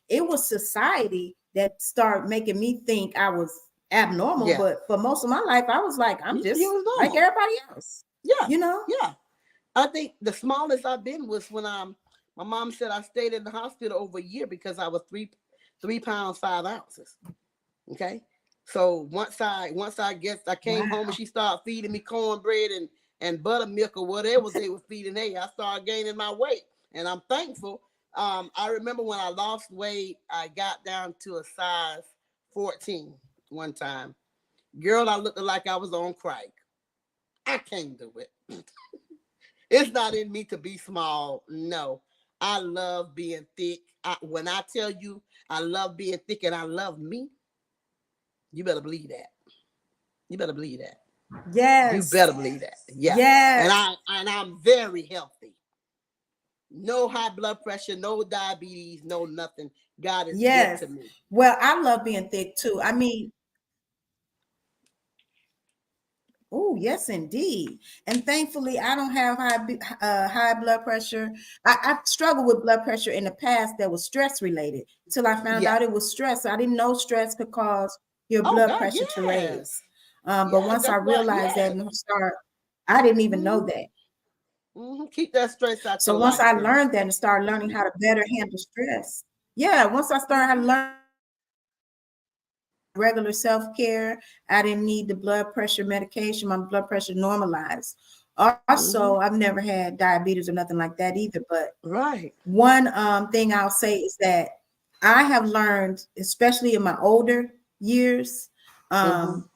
It was society that started making me think I was abnormal. Yeah. But for most of my life, I was like, I'm You just was like normal. everybody else, Yeah. you know? Yeah. I think the smallest I've been was when my mom said I stayed in the hospital over a year because I was 3 pounds 5 ounces. Okay. So once I guess I came home and Wow. she started feeding me cornbread and buttermilk or whatever they were feeding, hey, I started gaining my weight. And I'm thankful. I remember when I lost weight, I got down to a size 14 one time. Girl, I looked like I was on crack. I can't do it. It's not in me to be small. No. I love being thick. When I tell you I love being thick and I love me, you better believe that. You better believe that. You Yes. better believe that. Yeah. And Yes. I'm very healthy. No high blood pressure, no diabetes, no nothing. God is good Yes. to me. Well, I love being thick too. I mean, oh, yes, indeed. And thankfully, I don't have high blood pressure. I struggled with blood pressure in the past that was stress related till I found Yeah. out it was stress. I didn't know stress could cause your Oh blood God, pressure to yes. raise. But Yes, once I that's why, realized that yes. and I didn't even know Mm-hmm. that. Mm-hmm. Keep that stress out So your once life, I girl. learned that and started learning how to better handle stress, yeah, once I started how to Mm-hmm. learn regular self-care, I didn't need the blood pressure medication. My blood pressure normalized. Mm-hmm. Also, I've never had diabetes or nothing like that either. But Right. one thing I'll say is that I have learned, especially in my older years, Mm-hmm. um,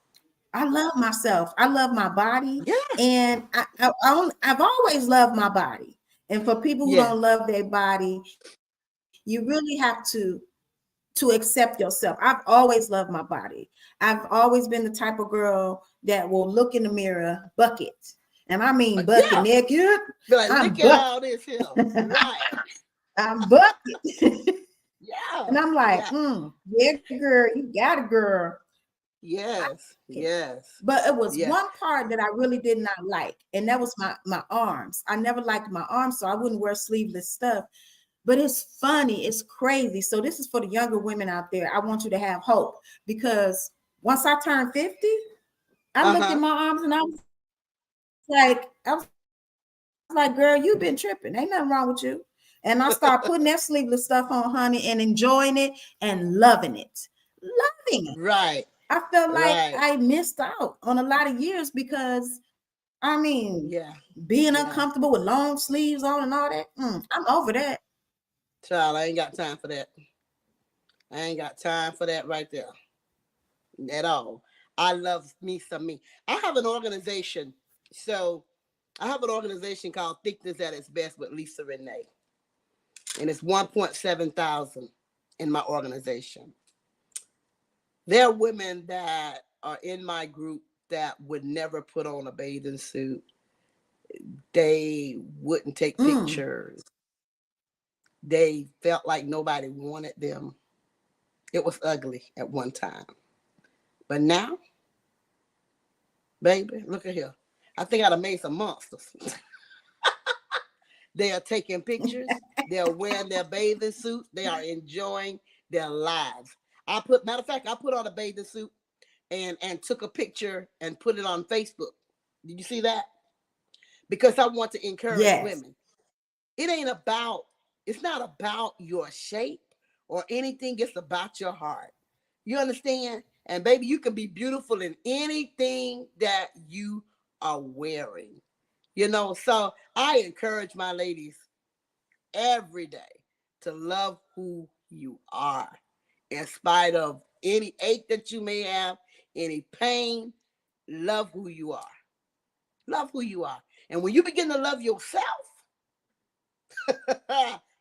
I love myself. I love my body, Yes. and I've always loved my body. And for people who Yes. don't love their body, you really have to accept yourself. I've always loved my body. I've always been the type of girl that will look in the mirror, bucket. And I mean bucket Yeah. naked. Be like, I'm look at bucket. all this here. Right. I'm bucket. Yeah. And I'm like, Yeah. yeah, girl, you got it, girl. Yes. Yes. But it was Yes. one part that I really did not like, and that was my arms. I never liked my arms, so I wouldn't wear sleeveless stuff. But it's funny, it's crazy. So this is for the younger women out there. I want you to have hope because once I turned 50, I looked at Uh-huh. my arms and I was like, girl, you've been tripping. Ain't nothing wrong with you. And I start putting that sleeveless stuff on, honey, and enjoying it and loving it. Loving it. Right. I felt like Right. I missed out on a lot of years because I mean, Yeah. being Yeah. uncomfortable with long sleeves on and all that, I'm over that. Child, I ain't got time for that. I ain't got time for that right there at all. I love me some me. I have an organization. So I have an organization called Thickness at its Best with Lisa Renee. And it's 1.7 thousand in my organization. There are women that are in my group that would never put on a bathing suit. They wouldn't take Mm. pictures. They felt like nobody wanted them. It was ugly at one time. But now, baby, look at here. I think I'd have made some monsters. They are taking pictures. They are wearing their bathing suits. They are enjoying their lives. Matter of fact, I put on a bathing suit and took a picture and put it on Facebook. Did you see that? Because I want to encourage Yes. women. It ain't about, it's not about your shape or anything. It's about your heart. You understand? And baby, you can be beautiful in anything that you are wearing. So I encourage my ladies every day to love who you are, in spite of any ache that you may have, any pain. Love who you are. Love who you are. And when you begin to love yourself,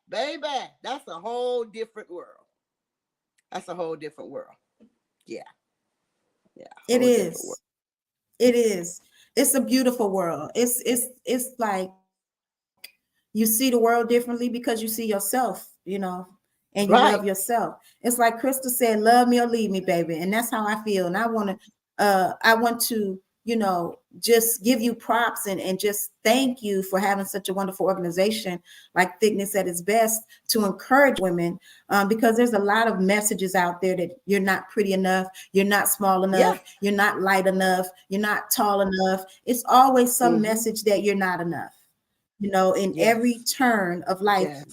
baby, that's a whole different world. That's a whole different world. Yeah. Yeah. It is. It is. It's a beautiful world. It's like you see the world differently because you see yourself, and you love Right. yourself. It's like Crystal said, love me or leave me, baby. And that's how I feel. And I want to, just give you props and just thank you for having such a wonderful organization like Thickness at its Best to encourage women, because there's a lot of messages out there that you're not pretty enough, you're not small enough, you're not light enough, you're not tall enough. It's always some message that you're not enough. In every turn of life,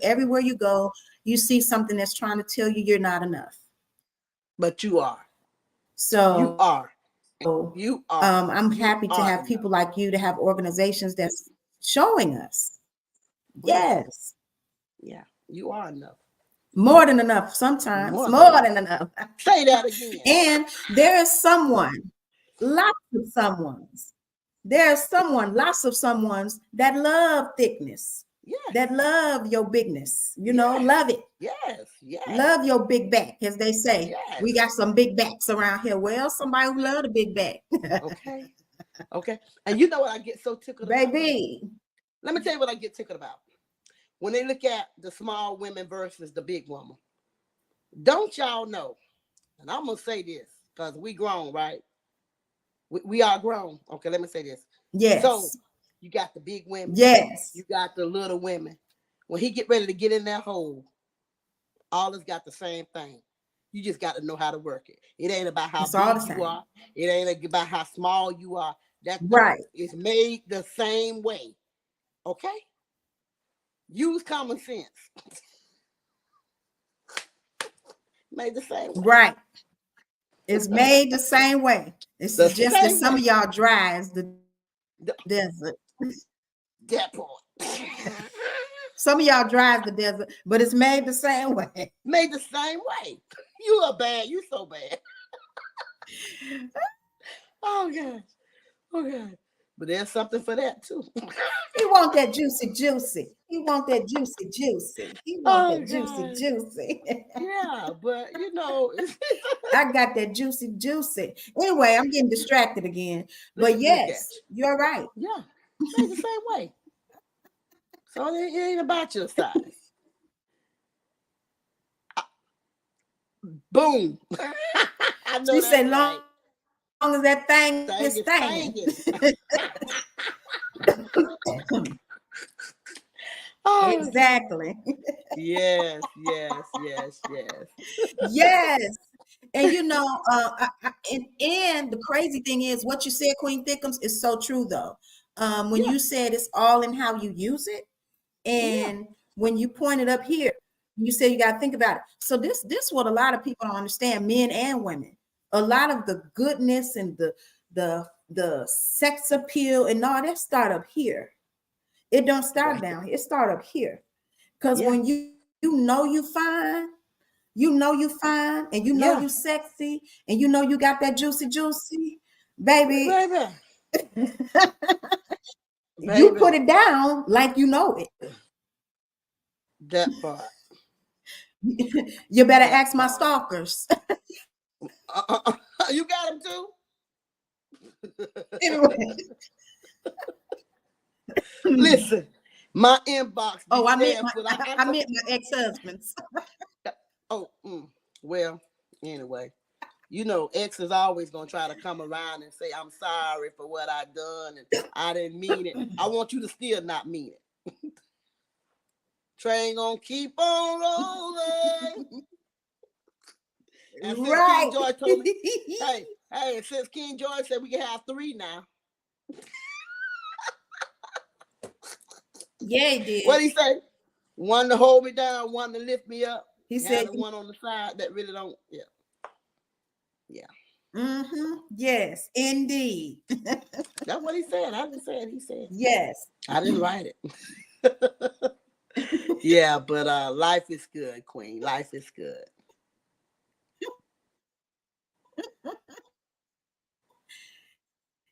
everywhere you go, you see something that's trying to tell you you're not enough. But you are. So you are. I'm happy to have people like you, to have organizations that's showing us. Yes. Yeah, you are enough. More than enough sometimes. More than enough. Say that again. And there is someone, lots of someones that love thickness. That love your bigness, love it. Yes. Love your big back, as they say. We got some big backs around here. Well, somebody who love the big back. Okay. And you know what I get so tickled about? Baby. Let me tell you what I get tickled about. When they look at the small women versus the big woman. Don't y'all know, and I'm going to say this, because we grown, right? We are grown. Okay, let me say this. Yes. So you got the big women. Yes. You got the little women. When he get ready to get in that hole, all has got the same thing. You just got to know how to work it. It ain't about how big you are. It ain't about how small you are. That right. It's made the same way. Okay? Use common sense. Made the same way. Right. It's made the same way. It's just that some of y'all dry as the desert. That part. Some of y'all dry as the desert, but it's made the same way. Made the same way. You are bad. You so bad. Oh God. But there's something for that too. He want that juicy. He want that juicy. He want that juicy. Yeah, but I got that juicy. Anyway, I'm getting distracted again. But yes, you're right. Yeah, made the same way. So it ain't about your size. Boom. I know she said, long as that thing is thangin'. Exactly. Yes. Yes. And and the crazy thing is what you said, Queen Thickums, is so true though. When you said it's all in how you use it, and when you pointed up here, you said you got to think about it. So this what a lot of people don't understand, men and women. A lot of the goodness and the sex appeal and all that start up here. It don't start down here. It start up here. Because when you know you fine, and you know you sexy, and you know you got that juicy, baby. You put it down like you know it. That part. You better ask my stalkers. You got them too? Anyway. Listen, my inbox. Oh, I meant my ex-husbands. Well, anyway, ex is always gonna try to come around and say, I'm sorry for what I done and I didn't mean it. I want you to still not mean it. Train gonna keep on rolling. And since King George told me, hey, since King George said we can have 3 now. Yeah, he did. What he say? One to hold me down, one to lift me up. He said the one on the side that really don't. Yeah. Yes, indeed. That's what he said. I didn't say it. He said. Yes. I didn't write it. Yeah, but life is good, Queen. Life is good.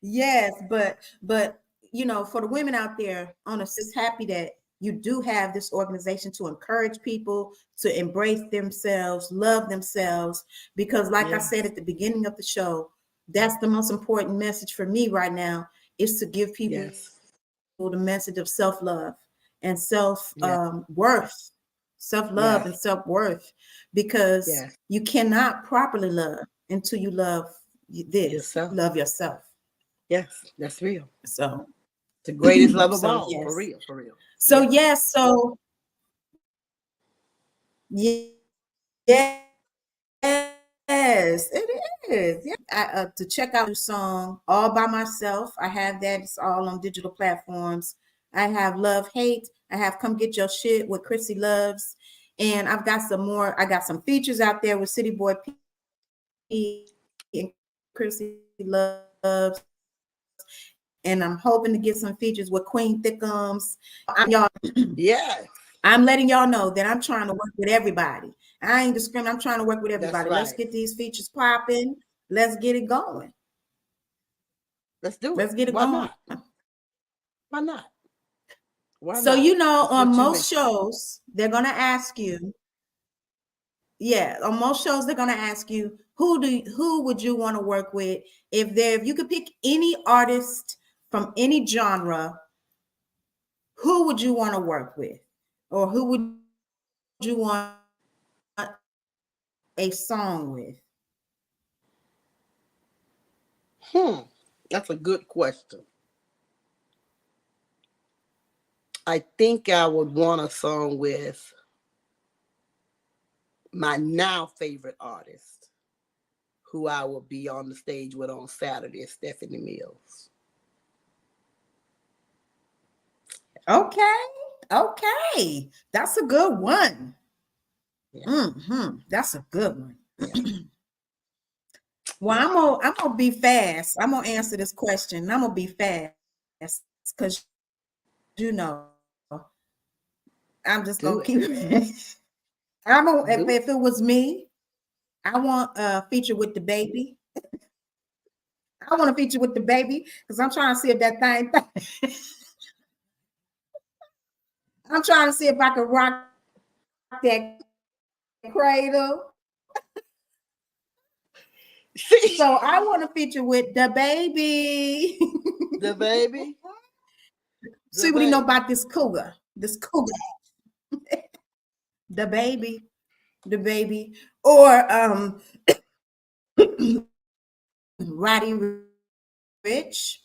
Yes, but for the women out there, on us, just happy that you do have this organization to encourage people to embrace themselves, love themselves, because like I said Yes. at the beginning of the show, that's the most important message for me right now, is to give people Yes. the message of self-love and self Yeah. worth, self-love and Yes. self-worth, because Yes. you cannot properly love until you love Yourself. love yourself. Yes. That's real. So The greatest love of so all. For yes. real. For real. So Yeah. yes, so yes, it is. Yeah. To check out a song all by myself. I have that. It's all on digital platforms. I have Love Hate. I have Come Get Your Shit with Chrissy Loves. And I've got some more. I got some features out there with City Boy P and Chrissy Loves. And I'm hoping to get some features with Queen Thickums. Y'all, Yes. I'm letting y'all know that I'm trying to work with everybody. I ain't discriminating. I'm trying to work with That's everybody. Let's right. get these features popping. Let's get it going. Let's do it. Let's get it Why going. not? Why not? Why So, not? It's on what you most meant. shows, they're going to ask you, yeah, on most shows, they're going to ask you, who would you want to work with? If you could pick any artist from any genre, who would you want to work with? Or who would you want a song with? That's a good question. I think I would want a song with my now favorite artist, who I will be on the stage with on Saturday, is Stephanie Mills. Okay. Okay. That's a good one. Yeah. That's a good one. Yeah. Well, Yeah. I'm gonna be fast. I'm gonna answer this question. I'm gonna be fast because you know I'm just Do gonna it. keep it. Do it. If it was me, I want a feature with the baby. I want a feature with the baby because I'm trying to see if that thing. I'm trying to see if I can rock that cradle. See So I want a feature with the baby. the baby. The See what he know baby. about this cougar. This cougar. The baby. The baby. Or Roddy Rich.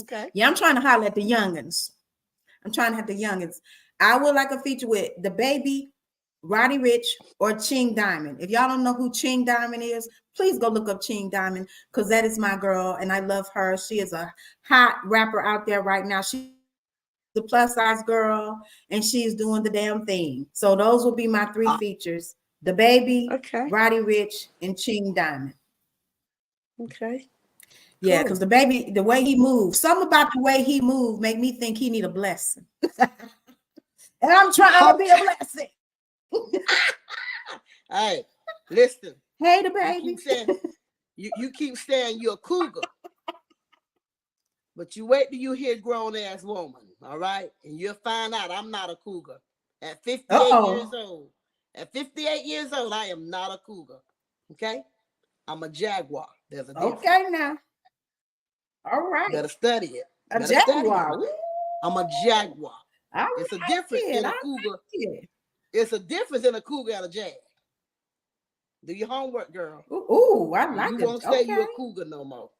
Okay. Yeah, I'm trying to holler at the youngins. I'm trying to have the youngins. I would like a feature with the baby, Roddy Rich, or Ching Diamond. If y'all don't know who Ching Diamond is, please go look up Ching Diamond because that is my girl and I love her. She is a hot rapper out there right now. She's the plus size girl and she's doing the damn thing. So those will be my three features: the baby, Okay. Roddy Rich, and Ching Diamond. Okay. Yeah, because Cool. the baby, the way he moves, something about the way he moved make me think he need a blessing. And I'm trying to be a Okay. blessing. Hey, listen. Hey, the You baby. keep saying you keep saying you're a cougar, but you wait till you hear grown ass woman, all right? And you'll find out I'm not a cougar. At 58 years Uh-oh. old, at 58 years old, I am not a cougar. Okay? I'm a jaguar. There's a difference. Okay now. All right. Better study it. A Better study it jaguar. now. Woo. I'm a jaguar. I like It's a difference it. in I a like cougar. it. It's a difference in a cougar and a jag. Do your homework, girl. Ooh, I And you like it. won't say you're Okay. a cougar no more.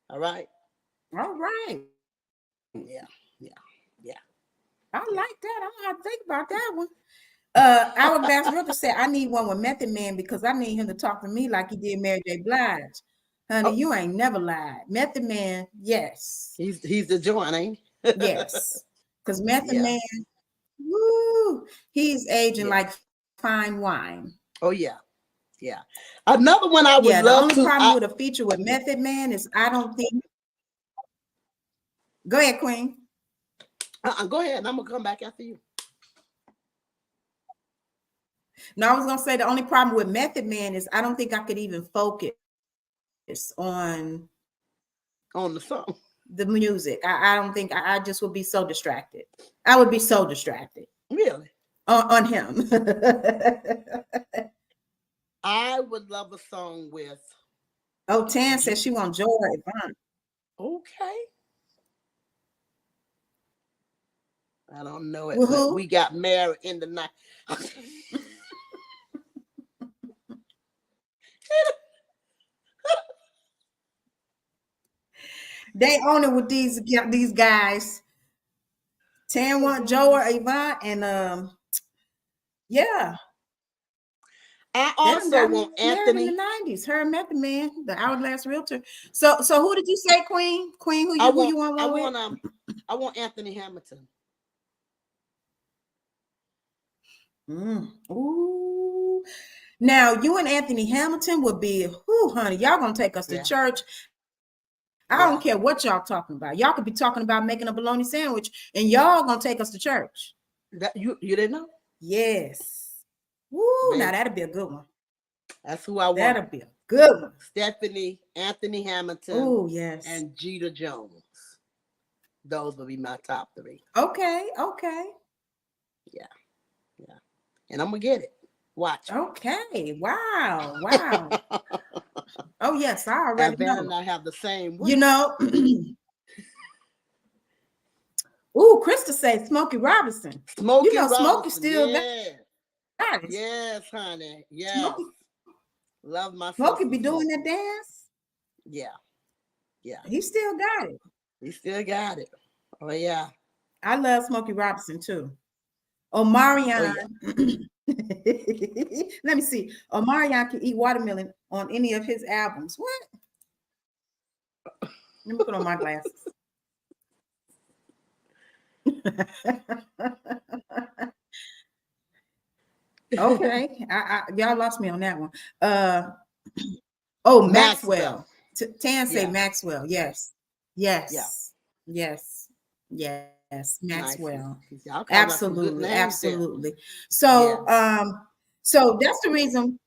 All right? All right. Yeah. Yeah. Yeah. I like that. I'm gonna have to think about that one. Our Bass Brother said I need one with Method Man because I need him to talk to me like he did Mary J. Blige. Honey, Oh, you ain't never lied. Method Man, yes. he's the joint, ain't he? Yes. Because Method Yeah. Man, woo, he's aging Yeah. like fine wine. Oh yeah. Yeah. Another one I would Yeah, the love only to. problem with a feature with Method Man is I don't think. Go ahead, Queen. Go ahead. I'm gonna come back after you. No, I was gonna say the only problem with Method Man is I don't think I could even focus on On the song. the music. I don't think I just would be so distracted. I would be so distracted Really? on him. I would love a song with. Oh, Tan says she wants Joy or Yvonne. Okay. I don't know it, With but who? we got married in the night. They own it with these guys. Tan want Joe or Yvonne, and yeah. I They done also got want married in Anthony. the 90s. Her and Method Man, the Hourglass Realtor. So who did you say, Queen? Queen, who I you want one with? I want Anthony Hamilton. Ooh. Now you and Anthony Hamilton would be, honey, y'all gonna take us to church. I don't care what y'all talking about. Y'all could be talking about making a bologna sandwich, and y'all gonna take us to church. That you didn't know? Yes. Woo, Man, now that'd be a good one. that's who I want. That'll be a good one. Stephanie, Anthony Hamilton, Oh, yes. and Jeter Jones. Those would be my top three. Okay. Yeah. And I'm gonna get it. Watch. Okay. Wow. Oh, yes, I already Van know. and I have the same one. You know. Ooh, Krista said Smokey Robinson. Smokey Smokey still got it. Yes, honey. Yes. Love my Smokey be doing that dance. Yeah. He still got it. He still got it. Oh yeah. I love Smokey Robinson too. Omarion. Oh, yeah. Let me see. Omarion can eat watermelon on any of his albums. What? Let me put on my glasses. Okay. Y'all lost me on that one. Maxwell. Tan say Maxwell. Yes. Maxwell. Nice. Absolutely. So so that's the reason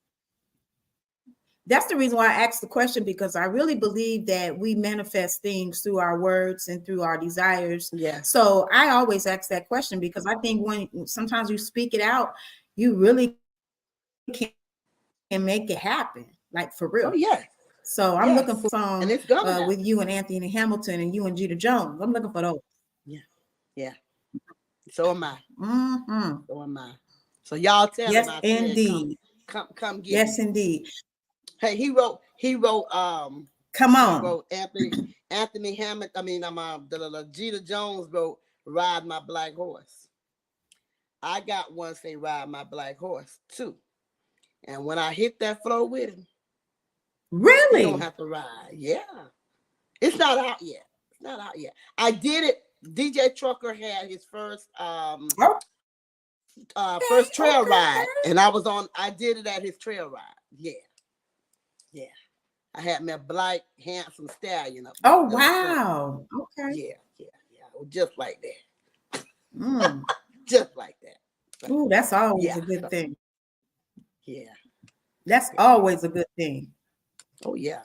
why I asked the question, because I really believe that we manifest things through our words and through our desires. Yeah. So I always ask that question, because I think when sometimes you speak it out, you really can make it happen, like for real. Oh yeah. So I'm looking for some with you and Anthony Hamilton and you and Jeter Jones. I'm looking for those. Yeah. So am I. Mm-hmm. So am I. So y'all tell yes, him I indeed. Said, come get yes, me. Indeed. Hey, he wrote come on. He wrote Anthony Hamilton. I mean, Jeter Jones wrote Ride My Black Horse. I got one say Ride My Black Horse too. And when I hit that floor with him, really? You don't have to ride. Yeah. It's not out yet. I did it. DJ Trucker had his first first trail ride, and I did it at his trail ride. Yeah. I had my black handsome stallion up there. Oh wow. Okay. Yeah. Just like that. Just like that. Ooh, that's always a good thing. Yeah. That's always a good thing. Oh yeah.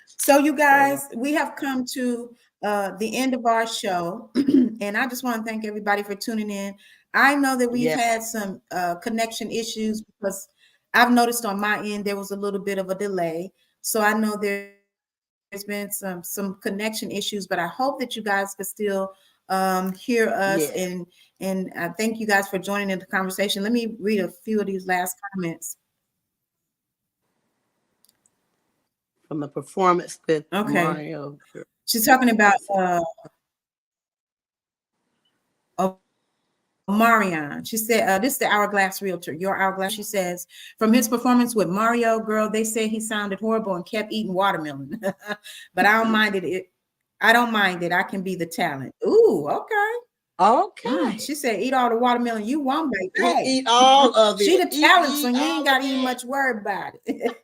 So you guys, we have come to the end of our show, and I just want to thank everybody for tuning in. I know that we've had some connection issues, because I've noticed on my end there was a little bit of a delay. So I know there's been some connection issues, but I hope that you guys could still hear us, and thank you guys for joining in the conversation. Let me read a few of these last comments. From the performance with Mario. She's talking about Marion. She said, this is the Hourglass Realtor, your Hourglass. She says, from his performance with Mario, girl, they say he sounded horrible and kept eating watermelon. But I don't mind it. I don't mind it. I can be the talent. Ooh, okay. Okay. She said, eat all the watermelon you want, baby. Hey, Eat all of she it. the talent, so Eat you ain't all got of to even it. much worry about it.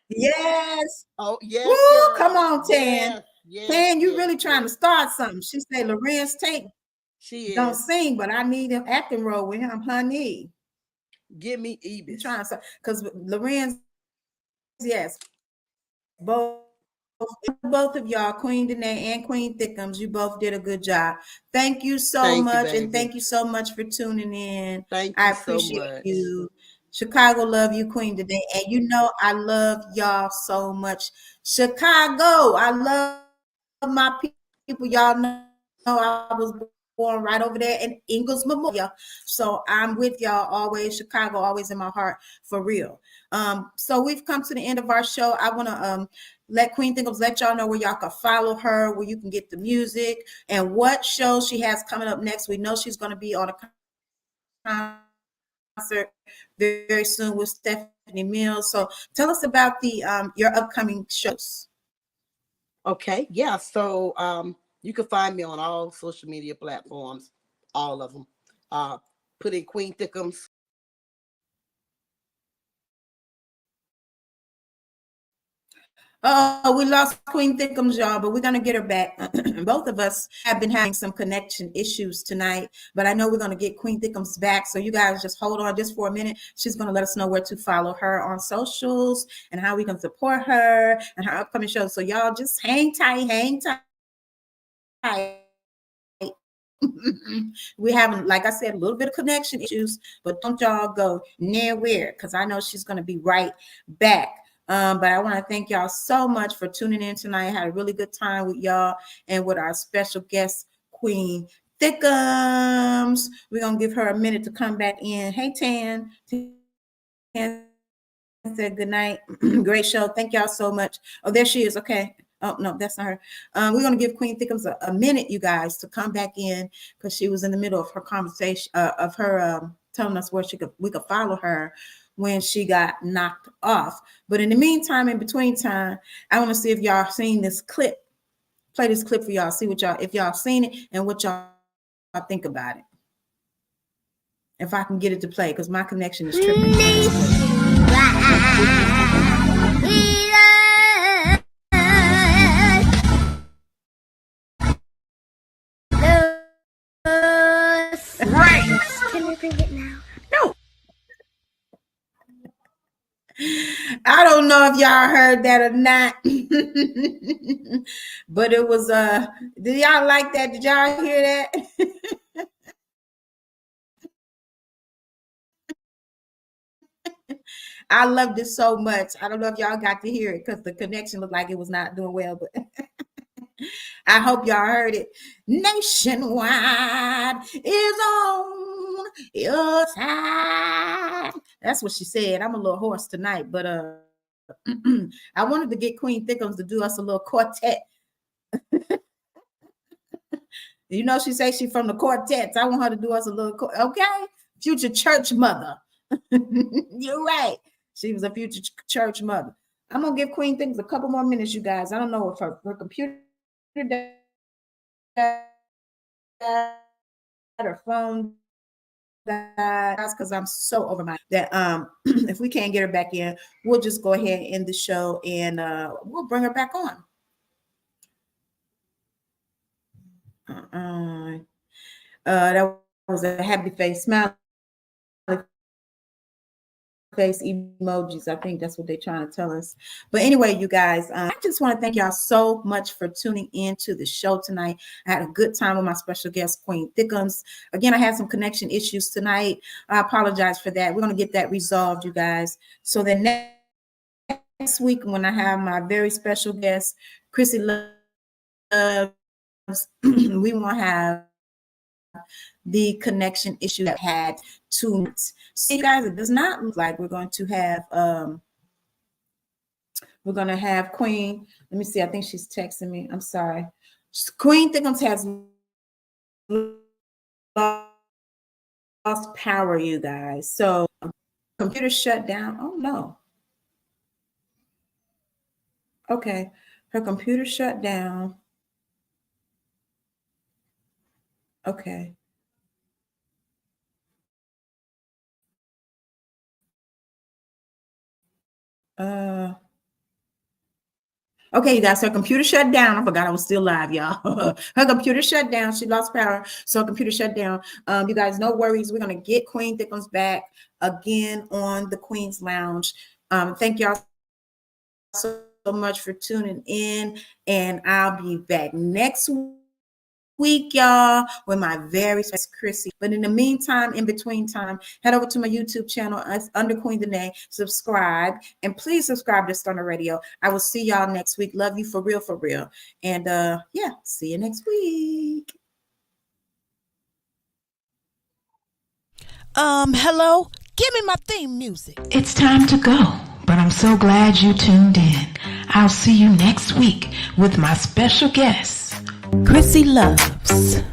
Yes. Oh, Woo, yes, come girl. on, Tan. Yes, yes, Tan, you yes, really trying to yes. start something. She said, Lorenz Tate She don't is. sing, but I need an acting role with him, honey. Give me You Ebis. trying to, because Lorenz, yes, both both of y'all, Queen Danae and Queen Thickums, you both did a good job. Thank you so Thank you, much, and baby. thank you so much for tuning in. Thank I you so appreciate much. you. Chicago love you, Queen Danae, and you know I love y'all so much. Chicago, I love my people. Y'all know I was born right over there in Ingles Memorial, so I'm with y'all always. Chicago, always in my heart, for real. So we've come to the end of our show. I want to let Queen Thickums let y'all know where y'all can follow her, where you can get the music, and what shows she has coming up next. We know she's going to be on a concert very, very soon with Stephanie Mills. So tell us about the your upcoming shows. Okay. Yeah. So you can find me on all social media platforms, all of them. Put in Queen Thickums. Oh, we lost Queen Thickums, y'all, but we're going to get her back. Both of us have been having some connection issues tonight, but I know we're going to get Queen Thickums back. So you guys just hold on just for a minute. She's going to let us know where to follow her on socials and how we can support her and her upcoming shows. So y'all just hang tight, hang tight. We having, like I said, a little bit of connection issues, but don't y'all go nowhere because I know she's going to be right back. But I want to thank y'all so much for tuning in tonight. I had a really good time with y'all and with our special guest, Queen Thickums. We're going to give her a minute to come back in. Hey, Tan. Tan said good night. Great show. Thank y'all so much. Oh, there she is. Okay. Oh, no, that's not her. We're going to give Queen Thickums a minute, you guys, to come back in because she was in the middle of her conversation, of her telling us where we could follow her when she got knocked off. But in the meantime, in between time, I want to see if y'all seen this clip. Play this clip for y'all. See what y'all, if y'all seen it and what y'all think about it. If I can get it to play, because my connection is tripping. Can we bring it now? No. I don't know if y'all heard that or not. But it was did y'all like that? Did y'all hear that? I loved it so much. I don't know if y'all got to hear it because the connection looked like it was not doing well, but I hope y'all heard it. Nationwide is on your side. That's what she said. I'm a little hoarse tonight, but I wanted to get Queen Thickums to do us a little quartet. You know, she say she from the quartets. I want her to do us a little, okay? Future church mother. You're right. She was a future church mother. I'm gonna give Queen Thickums a couple more minutes, you guys. I don't know if her computer died, her phone died, because I'm so over my that if we can't get her back in, we'll just go ahead and end the show and we'll bring her back on. That was a happy face, smiley face emojis. I think that's what they're trying to tell us. But anyway, you guys, I just want to thank y'all so much for tuning in to the show tonight. I had a good time with my special guest, Queen Thickums. Again, I had some connection issues tonight. I apologize for that. We're going to get that resolved, you guys. So then next week, when I have my very special guest, Chrissy Loves, we won't have the connection issue that had 2 months. See, guys, it does not look like we're going to have Queen. Let me see. I think she's texting me. I'm sorry. Queen Thickums has lost power, you guys. So computer shut down. Oh no. Okay. Her computer shut down. Okay. Okay, you guys, her computer shut down. I forgot I was still live, y'all. Her computer shut down. She lost power, so her computer shut down. You guys, no worries. We're going to get Queen Thickums back again on the Queen's Lounge. Thank y'all so much for tuning in, and I'll be back next week, y'all, with my very special Chrissy. But in the meantime, in between time, head over to my YouTube channel under Queen Danae, subscribe, and please subscribe to Stunner Radio. I will see y'all next week. Love you for real, for real. And yeah, see you next week. Hello, give me my theme music. It's time to go, but I'm so glad you tuned in. I'll see you next week with my special guest, Chrissy Loves.